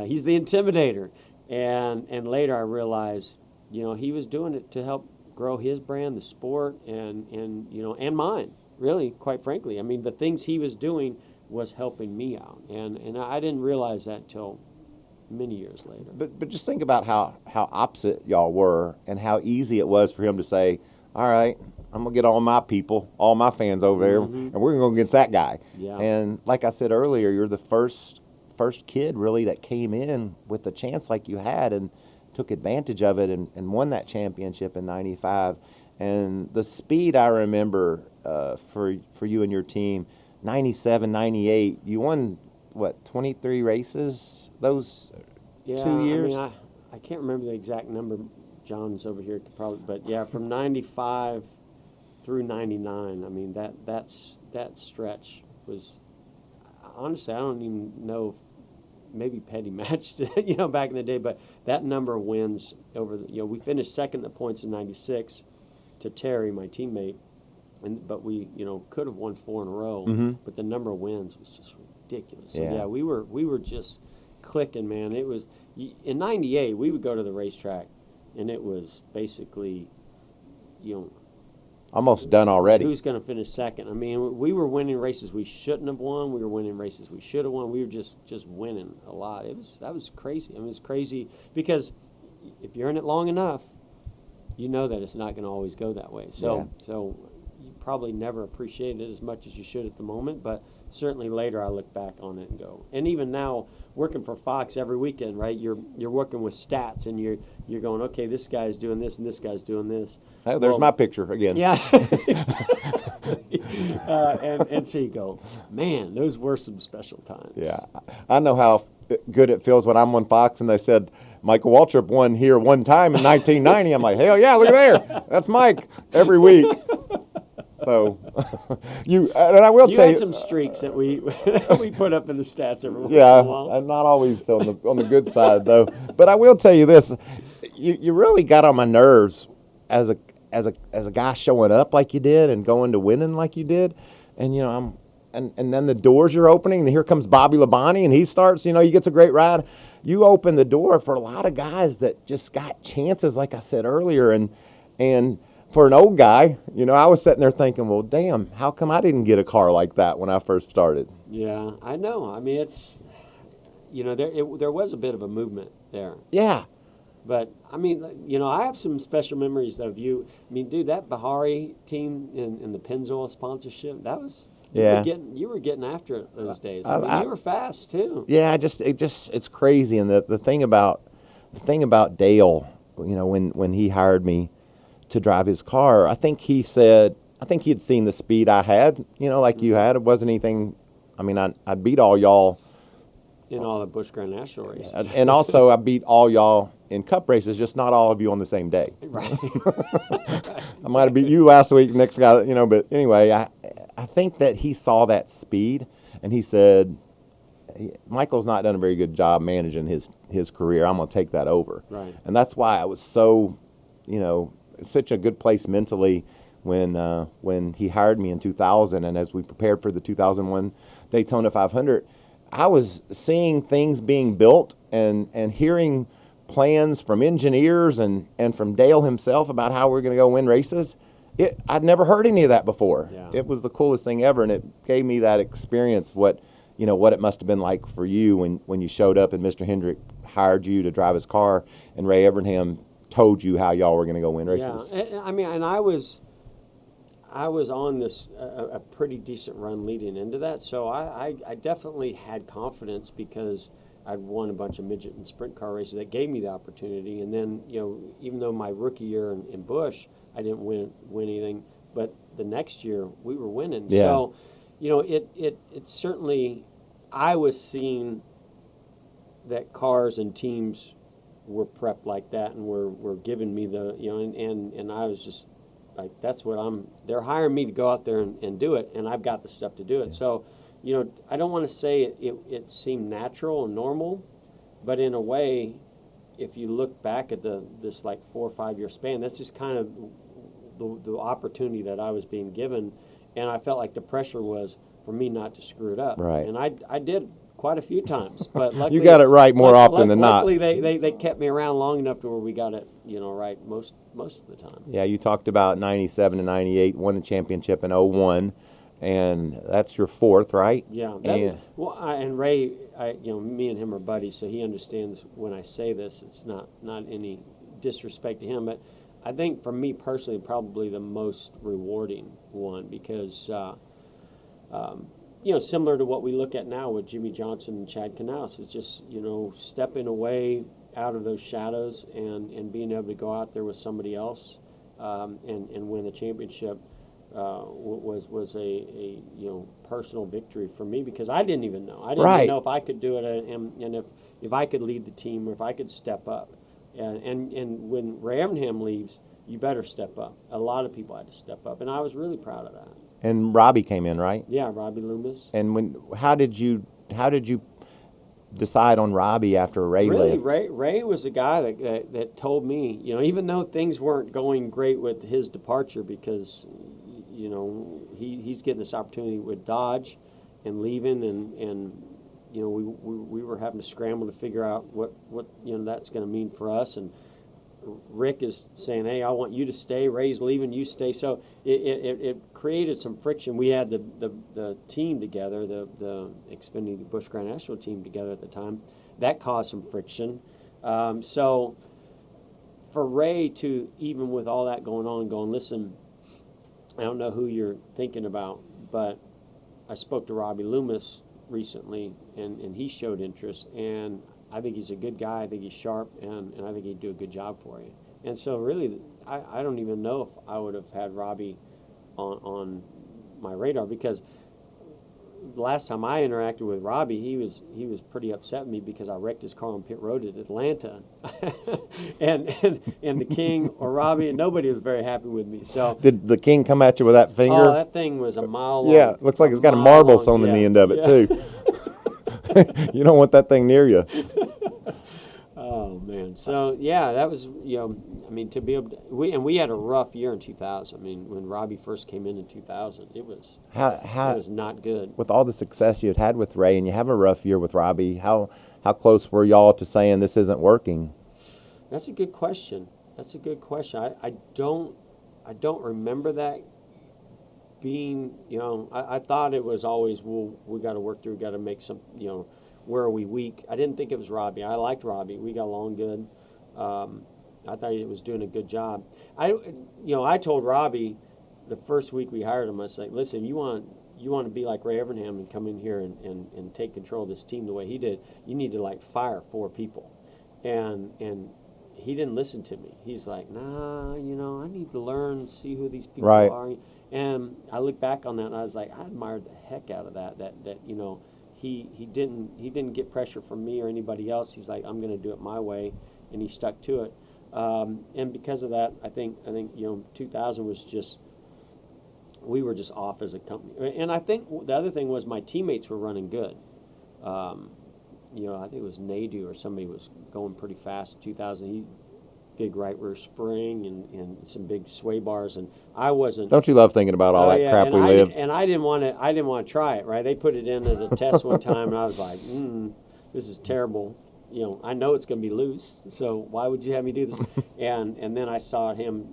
He's the intimidator. And later I realized, he was doing it to help grow his brand, the sport, and mine, really, quite frankly. I mean, the things he was doing was helping me out. And I didn't realize that till many years later. But just think about how opposite y'all were, and how easy it was for him to say, all right, I'm going to get all my people, all my fans over there, and we're going to go against that guy. Yeah. And like I said earlier, you're the first kid really that came in with a chance like you had and took advantage of it and won that championship in 95. And the speed I remember for you and your team, 97, 98, you won, 23 races those 2 years? I mean, I can't remember the exact number. John's over here could probably, but from 95 through 99, I mean, that stretch was, honestly, I don't even know if maybe Petty matched it, back in the day, but that number of wins over we finished second in the points in 96 to Terry, my teammate, but we, could have won 4 in a row, but the number of wins was just ridiculous. So we were just clicking, man. It was in 98 we would go to the racetrack and it was basically Almost done already. who's going to finish second. I mean, we were winning races we shouldn't have won. We were winning races we should have won. We were just winning a lot. That was crazy. I mean, it's crazy because if you're in it long enough, you know that it's not going to always go that way. So you probably never appreciate it as much as you should at the moment, but certainly later I look back on it and go. And even now, working for Fox every weekend, right? You're working with stats, and you're going, okay, this guy's doing this and this guy's doing this. Oh, there's my picture again. Yeah. And so you go, man, those were some special times. Yeah, I know how good it feels when I'm on Fox and they said Michael Waltrip won here one time in 1990. I'm like, hell yeah, look at there, that's Mike every week. So and I will You tell had you, some streaks that we put up in the stats every once yeah, in a while. I'm not always on the good side though. But I will tell you this: you really got on my nerves as a guy showing up like you did and going to winning like you did, and and then the doors you're opening, and here comes Bobby Labonte, and he starts, he gets a great ride. You open the door for a lot of guys that just got chances, like I said earlier, and for an old guy, I was sitting there thinking, well, damn, how come I didn't get a car like that when I first started? Yeah, I know. I mean, it's, there was a bit of a movement there. Yeah. But, I mean, I have some special memories of you. I mean, dude, that Bahari team in the Pennzoil sponsorship, that was, you were getting after it those days. You were fast, too. Yeah, it's crazy. And the thing about Dale, when he hired me to drive his car, I think he had seen the speed I had, like you had. It wasn't anything, I mean, I beat all y'all. In all the Busch Grand National races. And also I beat all y'all in cup races, just not all of you on the same day. Right. I might have beat you last week, next guy, but anyway, I think that he saw that speed and he said, Michael's not done a very good job managing his career. I'm going to take that over. Right. And that's why I was so, such a good place mentally when he hired me in 2000, and as we prepared for the 2001 Daytona 500, I was seeing things being built and hearing plans from engineers and from Dale himself about how we're going to go win races. I'd never heard any of that before. Yeah. It was the coolest thing ever, and it gave me that experience, what it must have been like for you when you showed up and Mr. Hendrick hired you to drive his car and Ray Evernham told you how y'all were going to go win races. Yeah, I mean, and I was on this a pretty decent run leading into that, so I definitely had confidence because I'd won a bunch of midget and sprint car races that gave me the opportunity. And then, even though my rookie year in Busch, I didn't win anything, but the next year we were winning. Yeah. So, it certainly, I was seeing that cars and teams were prepped like that and were giving me the, and I was just like, that's what they're hiring me to go out there and do it, and I've got the stuff to do it. Yeah. So, I don't want to say it seemed natural and normal, but in a way, if you look back at this like 4 or 5 year span, that's just kind of the opportunity that I was being given, and I felt like the pressure was for me not to screw it up. Right. And I did quite a few times, but luckily, you got it right more often than not. Luckily, they kept me around long enough to where we got it, right most of the time. Yeah, you talked about 97 and 98, won the championship in 01, and that's your fourth, right? Yeah. And Ray, me and him are buddies, so he understands when I say this. It's not any disrespect to him, but I think for me personally, probably the most rewarding one because. Similar to what we look at now with Jimmy Johnson and Chad Knaus, it's just, stepping away out of those shadows and being able to go out there with somebody else and win a championship was a personal victory for me because I didn't even know. I didn't even know if I could do it and if I could lead the team or if I could step up. And when Ray Evernham leaves, you better step up. A lot of people had to step up, and I was really proud of that. And Robbie came in, right? Yeah, Robbie Loomis. And how did you decide on Robbie after Ray left? Ray was the guy that told me, even though things weren't going great with his departure because, he's getting this opportunity with Dodge and leaving and we were having to scramble to figure out what that's going to mean for us. And Rick is saying, hey, I want you to stay. Ray's leaving, you stay. So it created some friction. We had the team together, the Xfinity Busch Grand National team together at the time. That caused some friction. So for Ray to, even with all that going on, going, listen, I don't know who you're thinking about, but I spoke to Robbie Loomis recently, and he showed interest, and I think he's a good guy. I think he's sharp, and I think he'd do a good job for you. And so really, I don't even know if I would have had Robbie on my radar, because the last time I interacted with Robbie, he was pretty upset with me because I wrecked his car on pit road at Atlanta, and the King or Robbie, and nobody was very happy with me. So Did the King come at you with that finger? oh, that thing was a mile long. Yeah, looks like it's got a marble sewn in the end of it too. You don't want that thing near you. Oh man, so yeah, that was, I mean, to be able to, we had a rough year in 2000. I mean, when Robbie first came in 2000, it was not good. With all the success you had with Ray, and you have a rough year with Robbie, how close were y'all to saying this isn't working? That's a good question. I don't remember that being, I thought it was always, well, we got to work through, we got to make some, where are we weak? I didn't think it was Robbie. I liked Robbie. We got along good. I thought he was doing a good job. I told Robbie the first week we hired him, I was like, listen, you want to be like Ray Evernham and come in here and take control of this team the way he did, you need to fire 4 people. And he didn't listen to me. He's like, nah, I need to learn, see who these people are. And I look back on that and I was like, I admired the heck out of that he didn't get pressure from me or anybody else. He's like, I'm going to do it my way, and he stuck to it. And because of that, I think 2000 was just, we were just off as a company. And I think the other thing was my teammates were running good. I think it was Nadu or somebody was going pretty fast in 2000. Big right rear spring and some big sway bars, and I wasn't. Don't you love thinking about all that crap we lived? And I didn't want to try it. Right? They put it in as a test one time, and I was like, this is terrible. I know it's going to be loose, so why would you have me do this? and then I saw him,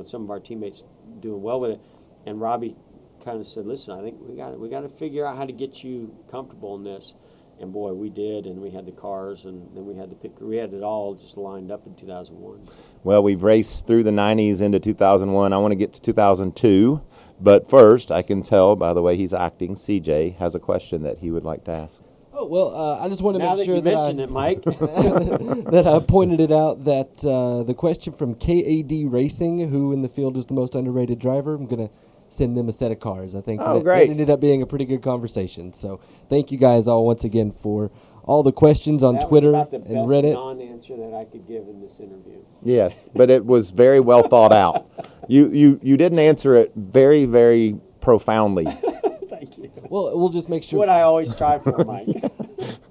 some of our teammates doing well with it, and Robbie kind of said, listen, I think we got to figure out how to get you comfortable in this. And boy, we did, and we had the cars, and then we had we had it all just lined up in 2001. Well, we've raced through the 90s into 2001. I want to get to 2002, but first, I can tell by the way he's acting, CJ has a question that he would like to ask. Oh, well, I just want to now make sure that you mentioned it, Mike. that I pointed it out that the question from KAD Racing, who in the field is the most underrated driver, I'm going to send them a set of cars. I think that ended up being a pretty good conversation. So thank you guys all once again for all the questions on Twitter and Reddit. That was about the best non-answer that I could give in this interview. Yes, but it was very well thought out. You didn't answer it very, very profoundly. Thank you. Well, we'll just make sure. What I always try for, Mike.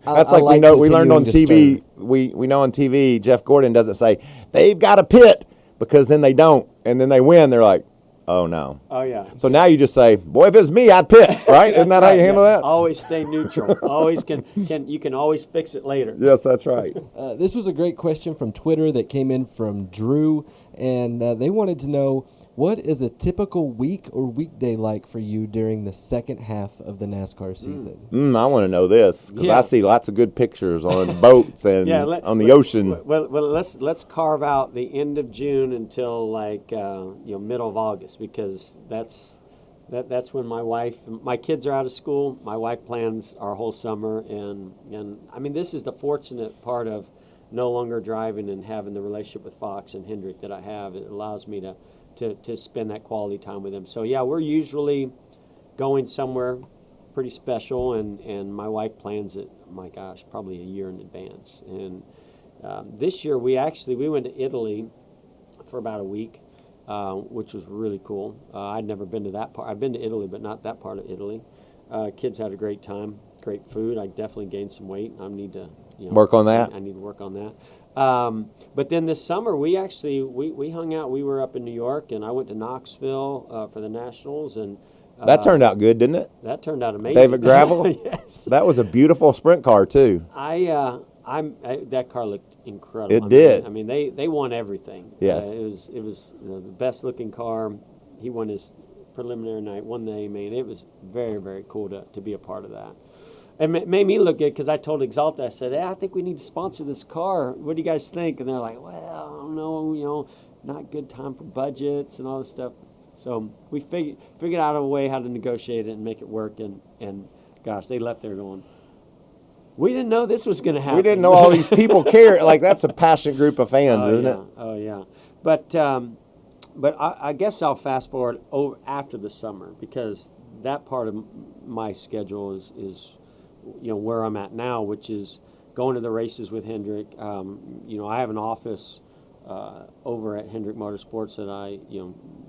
That's like we learned on TV. We know on TV, Jeff Gordon doesn't say, they've got a pit, because then they don't. And then they win. They're like, oh, no. Oh, yeah. So now you just say, boy, if it's me, I'd pit, right? Isn't that how you handle that? Always stay neutral. Always you can always fix it later. Yes, that's right. This was a great question from Twitter that came in from Drew, and they wanted to know, what is a typical week or weekday like for you during the second half of the NASCAR season? I want to know this, because I see lots of good pictures on boats and on the ocean. Well, let's carve out the end of June until middle of August, because that's when my kids are out of school. My wife plans our whole summer, and I mean, this is the fortunate part of no longer driving and having the relationship with Fox and Hendrick that I have. It allows me to spend that quality time with them. So yeah, we're usually going somewhere pretty special, and my wife plans it, my gosh, probably a year in advance. And this year we went to Italy for about a week, which was really cool. I'd never been to that part. I've been to Italy, but not that part of Italy. Kids had a great time, great food. I definitely gained some weight. I need to work on that. I need to work on that. But then this summer, we hung out. We were up in New York, and I went to Knoxville for the Nationals, and that turned out good, didn't it? That turned out amazing. David Gravel. Yes. That was a beautiful sprint car too. I that car looked incredible. It did. I mean, they won everything. Yes. It was the best looking car. He won his preliminary night, won the A main. It was very, very cool to be a part of that. It made me look good because I told Exalta, I said, hey, I think we need to sponsor this car. What do you guys think? And they're like, well, I don't know, not good time for budgets and all this stuff. So we figured out a way how to negotiate it and make it work. And gosh, they left there going, we didn't know this was going to happen. We didn't know all these people care. Like, that's a passionate group of fans, isn't it? Oh, yeah. But I guess I'll fast forward over after the summer because that part of my schedule is where I'm at now, which is going to the races with Hendrick. I have an office over at Hendrick Motorsports that I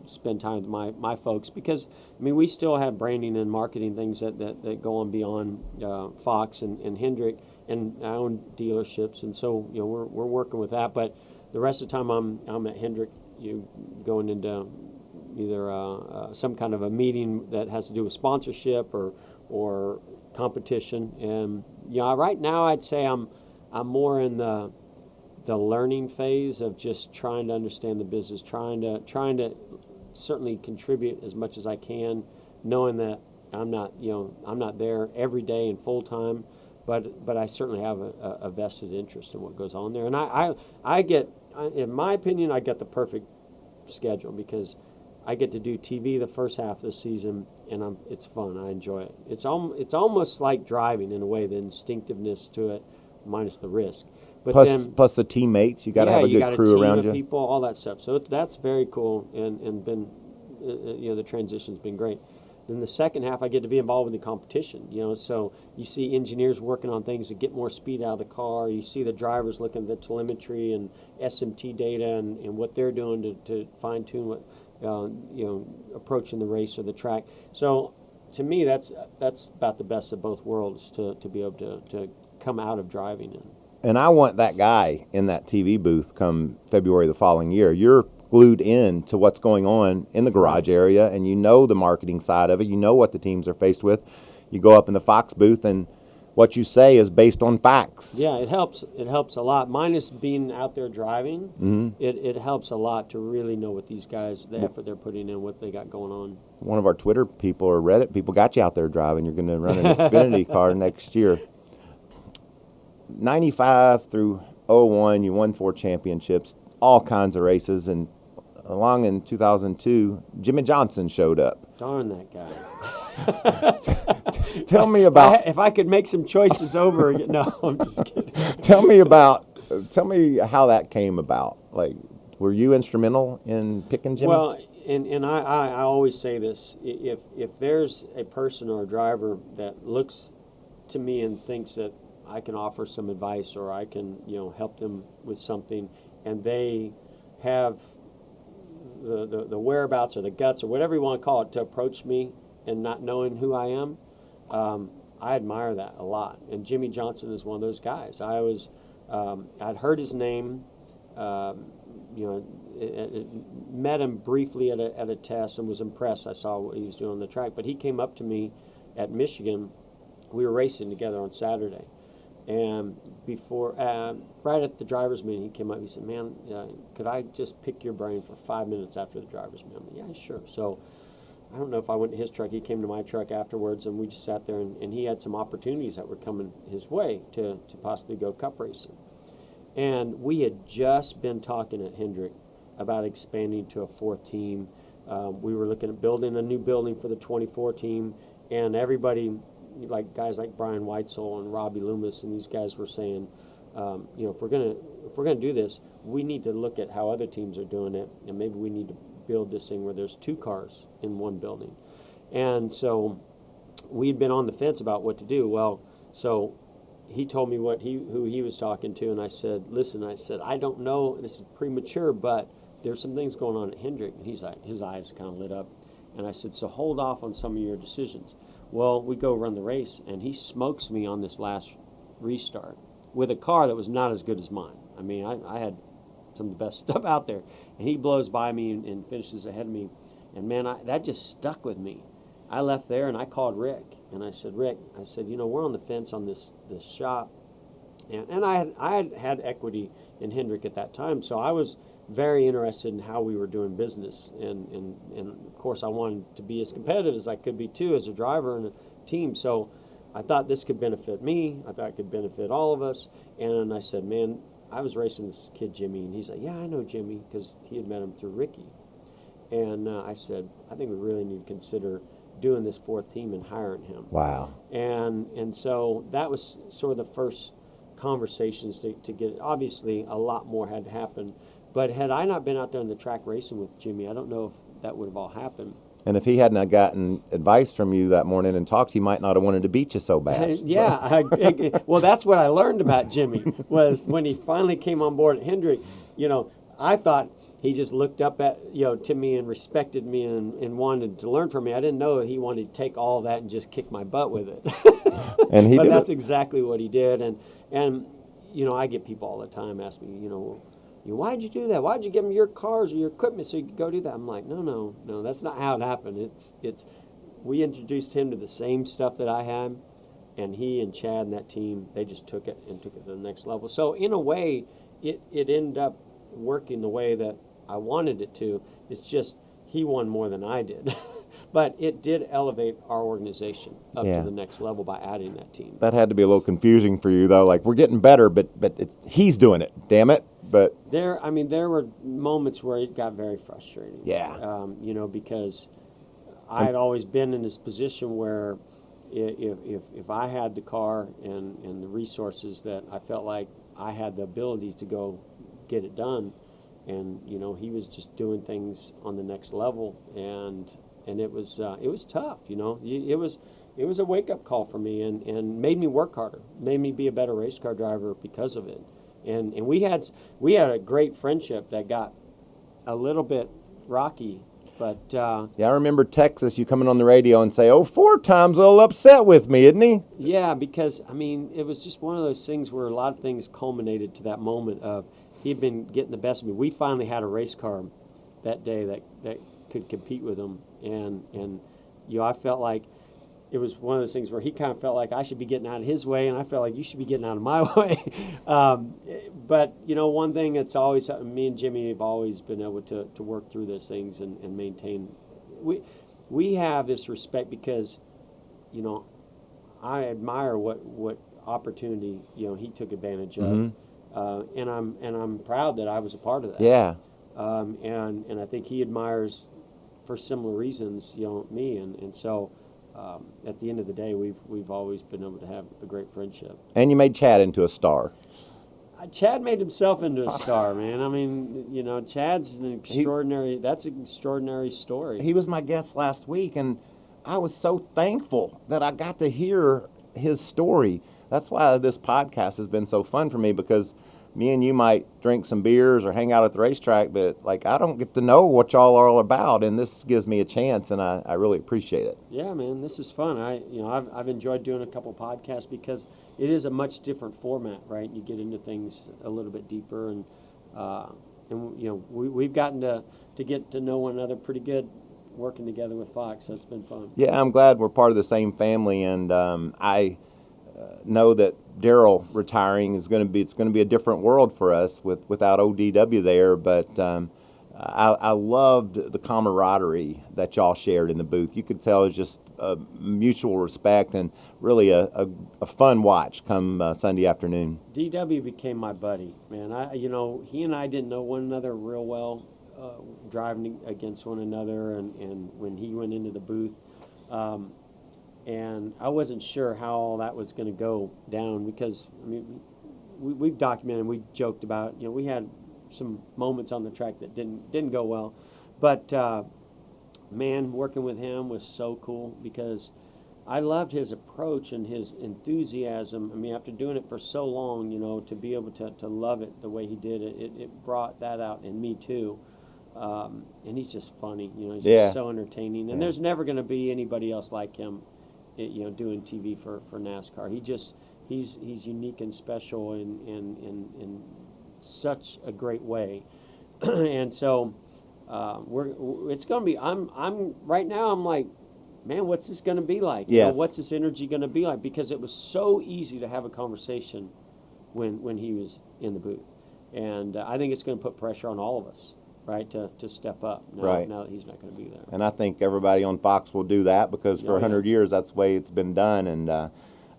spend time with my folks because we still have branding and marketing things that go on beyond Fox and Hendrick, and I own dealerships, and so we're working with that. But the rest of the time I'm at Hendrick, going into either some kind of a meeting that has to do with sponsorship or competition. And right now I'd say I'm more in the learning phase of just trying to understand the business, trying to certainly contribute as much as I can, knowing that I'm not there every day and full time, but I certainly have a vested interest in what goes on there. And I get, in my opinion, I get the perfect schedule because I get to do TV the first half of the season, and it's fun. I enjoy it. It's almost like driving in a way, the instinctiveness to it, minus the risk. But plus the teammates, you got to have a good crew around you. People, all that stuff. So that's very cool, and been the transition's been great. Then the second half, I get to be involved with the competition. So you see engineers working on things to get more speed out of the car. You see the drivers looking at the telemetry and SMT data and what they're doing to fine tune what approaching the race or the track. So to me, that's about the best of both worlds to be able to come out of driving. And I want that guy in that TV booth come February the following year. You're glued in to what's going on in the garage area, and the marketing side of it. You know what the teams are faced with. You go up in the Fox booth, and what you say is based on facts. Yeah, it helps. It helps a lot. Minus being out there driving, Mm-hmm. it helps a lot to really know what these guys, the effort they're putting in, what they got going on. One of our Twitter people or Reddit people got you out there driving. You're going to run an Xfinity car next year. 95 through 01, you won 4 championships, all kinds of races, and along in 2002, Jimmy Johnson showed up. Darn that guy. Tell me about... If I could make some choices over again. No, I'm just kidding. Tell me how that came about. Like, were you instrumental in picking Jimmy? Well, and I always say this. If there's a person or a driver that looks to me and thinks that I can offer some advice or I can, help them with something, and they have the whereabouts or the guts or whatever you want to call it to approach me and not knowing who I am, I admire that a lot. And Jimmy Johnson is one of those guys. I'd heard his name, met him briefly at a test and was impressed. I saw what he was doing on the track, but he came up to me at Michigan. We were racing together on Saturday. And before, right at the driver's meeting, he came up. He said, "Man, could I just pick your brain for 5 minutes after the driver's meeting?" I'm like, "Yeah, sure." So I don't know if I went to his truck. He came to my truck afterwards, and we just sat there. And he had some opportunities that were coming his way to possibly go cup racing. And we had just been talking at Hendrick about expanding to a 4th team. We were looking at building a new building for the 24 team, and everybody, like guys like Brian Weitzel and Robbie Loomis, and these guys were saying, if we're gonna do this, we need to look at how other teams are doing it, and maybe we need to build this thing where there's 2 cars in one building. And so we'd been on the fence about what to do. Well, so he told me who he was talking to, and I said, "Listen," I said, "I don't know. This is premature, but there's some things going on at Hendrick." And he's like, his eyes kind of lit up, and I said, "So hold off on some of your decisions." Well, we go run the race, and he smokes me on this last restart with a car that was not as good as mine. I mean, I had some of the best stuff out there, and he blows by me and finishes ahead of me. And, man, that just stuck with me. I left there, and I called Rick, and I said, "Rick," I said, "we're on the fence on this shop. And I had equity in Hendrick at that time, so I was very interested in how we were doing business, and of course I wanted to be as competitive as I could be too as a driver and a team. So I thought this could benefit me. I thought it could benefit all of us. And I said, man, I was racing this kid Jimmy, and he's like, yeah, I know Jimmy, because he had met him through Ricky. And I said, I think we really need to consider doing this fourth team and hiring him. Wow. And so that was sort of the first conversations to get. Obviously, a lot more had to happen. But had I not been out there on the track racing with Jimmy, I don't know if that would have all happened. And if he hadn't gotten advice from you that morning and talked, he might not have wanted to beat you so bad. Yeah. Well, that's what I learned about Jimmy, was when he finally came on board at Hendrick, I thought he just looked up to me and respected me and wanted to learn from me. I didn't know that he wanted to take all that and just kick my butt with it. And he but did that's it. exactly what he did. And I get people all the time ask me, why'd you do that? Why'd you give him your cars or your equipment so you could go do that? I'm like, no, that's not how it happened. We introduced him to the same stuff that I had, and he and Chad and that team, they just took it to the next level. So in a way, it ended up working the way that I wanted it to. It's just he won more than I did. But it did elevate our organization up to the next level by adding that team. That had to be a little confusing for you, though. Like, we're getting better, but he's doing it. Damn it! But there were moments where it got very frustrating. Yeah. Because I had always been in this position where if I had the car and the resources, that I felt like I had the ability to go get it done, and he was just doing things on the next level, and it was tough. It was a wake up call for me, and made me work harder, made me be a better race car driver because of it. And we had a great friendship that got a little bit rocky, but I remember Texas, you coming on the radio and say, 4 times a little upset with me, isn't he? Yeah, because it was just one of those things where a lot of things culminated to that moment of he'd been getting the best of me. We finally had a race car that day that could compete with him, and I felt like it was one of those things where he kind of felt like I should be getting out of his way, and I felt like you should be getting out of my way. But one thing that's always, me and Jimmy have always been able to work through those things and maintain. We have this respect because, I admire what opportunity he took advantage of, and I'm proud that I was a part of that. Yeah. And I think he admires for similar reasons, me, and so. At the end of the day, we've always been able to have a great friendship. And you made Chad into a star. Chad made himself into a star, man. Chad's an extraordinary story. He was my guest last week, and I was so thankful that I got to hear his story. That's why this podcast has been so fun for me, because me and you might drink some beers or hang out at the racetrack, but I don't get to know what y'all are all about, and this gives me a chance, and I really appreciate it. Yeah, man, this is fun. I've enjoyed doing a couple podcasts because it is a much different format, right? You get into things a little bit deeper, and we've gotten to get to know one another pretty good working together with Fox, so it's been fun. Yeah, I'm glad we're part of the same family, and I know that Daryl retiring it's going to be a different world for us without ODW there, but I loved the camaraderie that y'all shared in the booth. You could tell it was just mutual respect and really a fun watch come Sunday afternoon. DW became my buddy, man. He and I didn't know one another real well, driving against one another, and when he went into the booth, and I wasn't sure how all that was going to go down, because we've documented, we joked about, we had some moments on the track that didn't go well, but man, working with him was so cool because I loved his approach and his enthusiasm. After doing it for so long, to be able to love it the way he did it brought that out in me too. And he's just funny, he's just so entertaining, and there's never going to be anybody else like him, doing TV for NASCAR. He's unique and special in such a great way. And so it's going to be, I'm right now, I'm like, man, what's this going to be like? Yes. What's this energy going to be like? Because it was so easy to have a conversation when he was in the booth. And I think it's going to put pressure on all of us, right, to step up now that he's not going to be there. And I think everybody on Fox will do that because for 100 years, that's the way it's been done. And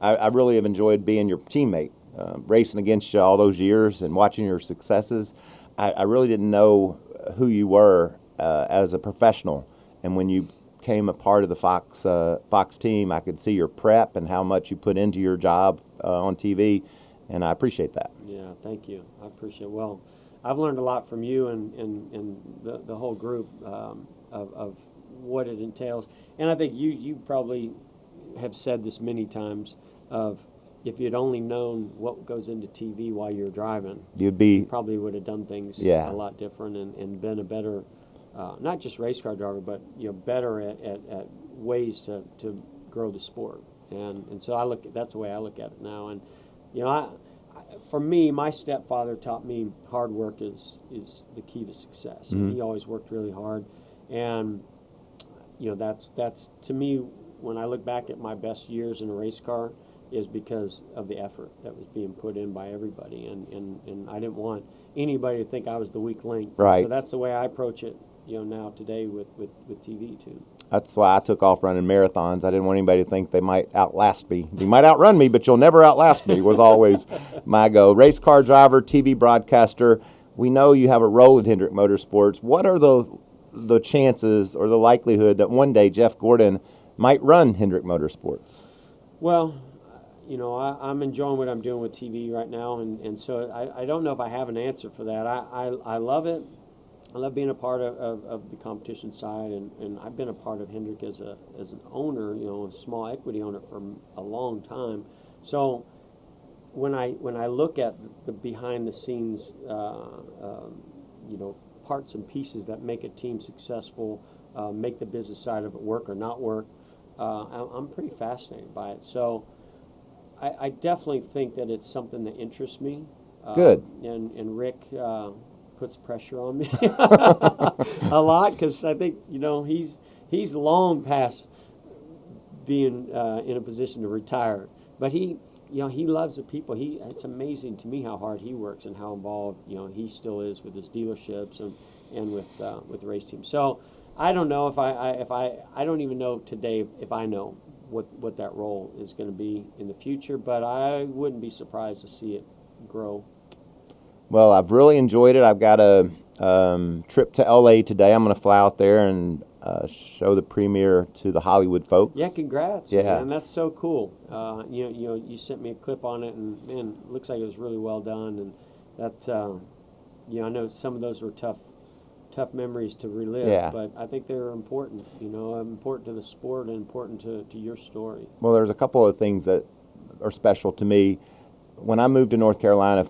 I really have enjoyed being your teammate, racing against you all those years and watching your successes. I really didn't know who you were as a professional. And when you became a part of the Fox team, I could see your prep and how much you put into your job on TV. And I appreciate that. Yeah, thank you. I appreciate it. Well, I've learned a lot from you and the whole group of what it entails. And I think you probably have said this many times of if you'd only known what goes into TV while you're driving, you probably would have done things a lot different and been a better, not just race car driver, but better at ways to grow the sport. And so that's the way I look at it now. And for me, my stepfather taught me hard work is the key to success. And he always worked really hard, and that's to me, when I look back at my best years in a race car, is because of the effort that was being put in by everybody, and I didn't want anybody to think I was the weak link. Right. So that's the way I approach it, now today with TV too. That's why I took off running marathons. I didn't want anybody to think they might outlast me. You might outrun me, but you'll never outlast me, was always my goal. Race car driver, TV broadcaster. We know you have a role at Hendrick Motorsports. What are the chances or the likelihood that one day Jeff Gordon might run Hendrick Motorsports? Well, I'm enjoying what I'm doing with TV right now, and so I don't know if I have an answer for that. I love it. I love being a part of the competition side, and I've been a part of Hendrick as an owner, a small equity owner for a long time. So when I look at the behind the scenes, parts and pieces that make a team successful, make the business side of it work or not work, I'm pretty fascinated by it. So I definitely think that it's something that interests me. Good. And Rick puts pressure on me a lot, because I think he's long past being in a position to retire, but he loves the people. It's amazing to me how hard he works and how involved he still is with his dealerships and with the race team. So I don't know if I don't even know today if I know what that role is going to be in the future, but I wouldn't be surprised to see it grow. Well, I've really enjoyed it. I've got a trip to LA today. I'm going to fly out there and show the premiere to the Hollywood folks. Yeah, congrats. Yeah, man. That's so cool. You sent me a clip on it, and man, it looks like it was really well done. And that, I know some of those were tough memories to relive, but I think they're important. Important to the sport and important to your story. Well, there's a couple of things that are special to me. When I moved to North Carolina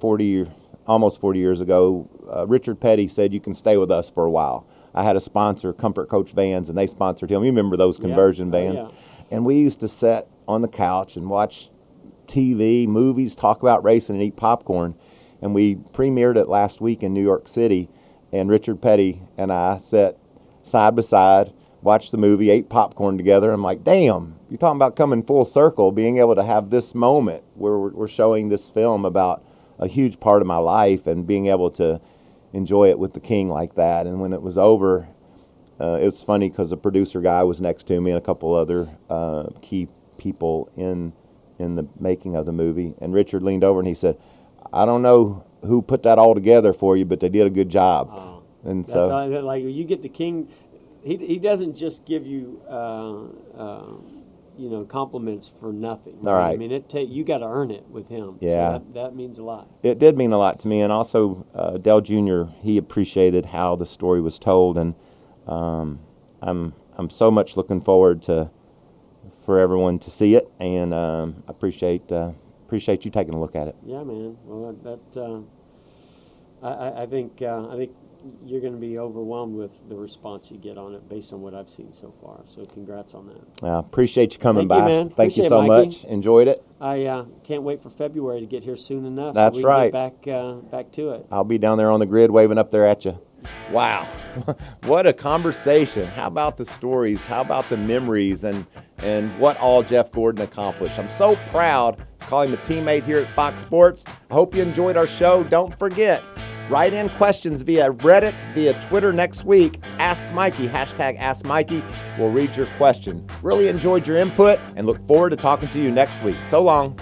almost 40 years ago, Richard Petty said, "You can stay with us for a while." I had a sponsor, Comfort Coach Vans, and they sponsored him. You remember those conversion vans? Oh, yeah. And we used to sit on the couch and watch TV, movies, talk about racing, and eat popcorn. And we premiered it last week in New York City, and Richard Petty and I sat side by side, watched the movie, ate popcorn together. I'm like, damn, you're talking about coming full circle, being able to have this moment where we're showing this film about a huge part of my life and being able to enjoy it with the king like that. And when it was over, it was funny because the producer guy was next to me and a couple other key people in the making of the movie. And Richard leaned over and he said, "I don't know who put that all together for you, but they did a good job." Oh, and that's so, like you get the king. He doesn't just give you compliments for nothing. All right. I mean, you got to earn it with him. Yeah. So that means a lot. It did mean a lot to me, and also Dale Jr., he appreciated how the story was told, and I'm so much looking forward for everyone to see it, and appreciate you taking a look at it. Yeah, man. Well, I think you're going to be overwhelmed with the response you get on it based on what I've seen so far. So congrats on that. Appreciate you coming Thank by. you, man. Thank you Appreciate so it, Mikey. much. Enjoyed it. I can't wait for February to get here soon enough. That's so we can right. Get back to it. I'll be down there on the grid waving up there at you. Wow. What a conversation. How about the stories? How about the memories and what all Jeff Gordon accomplished? I'm so proud to call him a teammate here at Fox Sports. I hope you enjoyed our show. Don't forget, write in questions via Reddit, via Twitter next week. Ask Mikey, hashtag Ask Mikey. We'll read your question. Really enjoyed your input and look forward to talking to you next week. So long.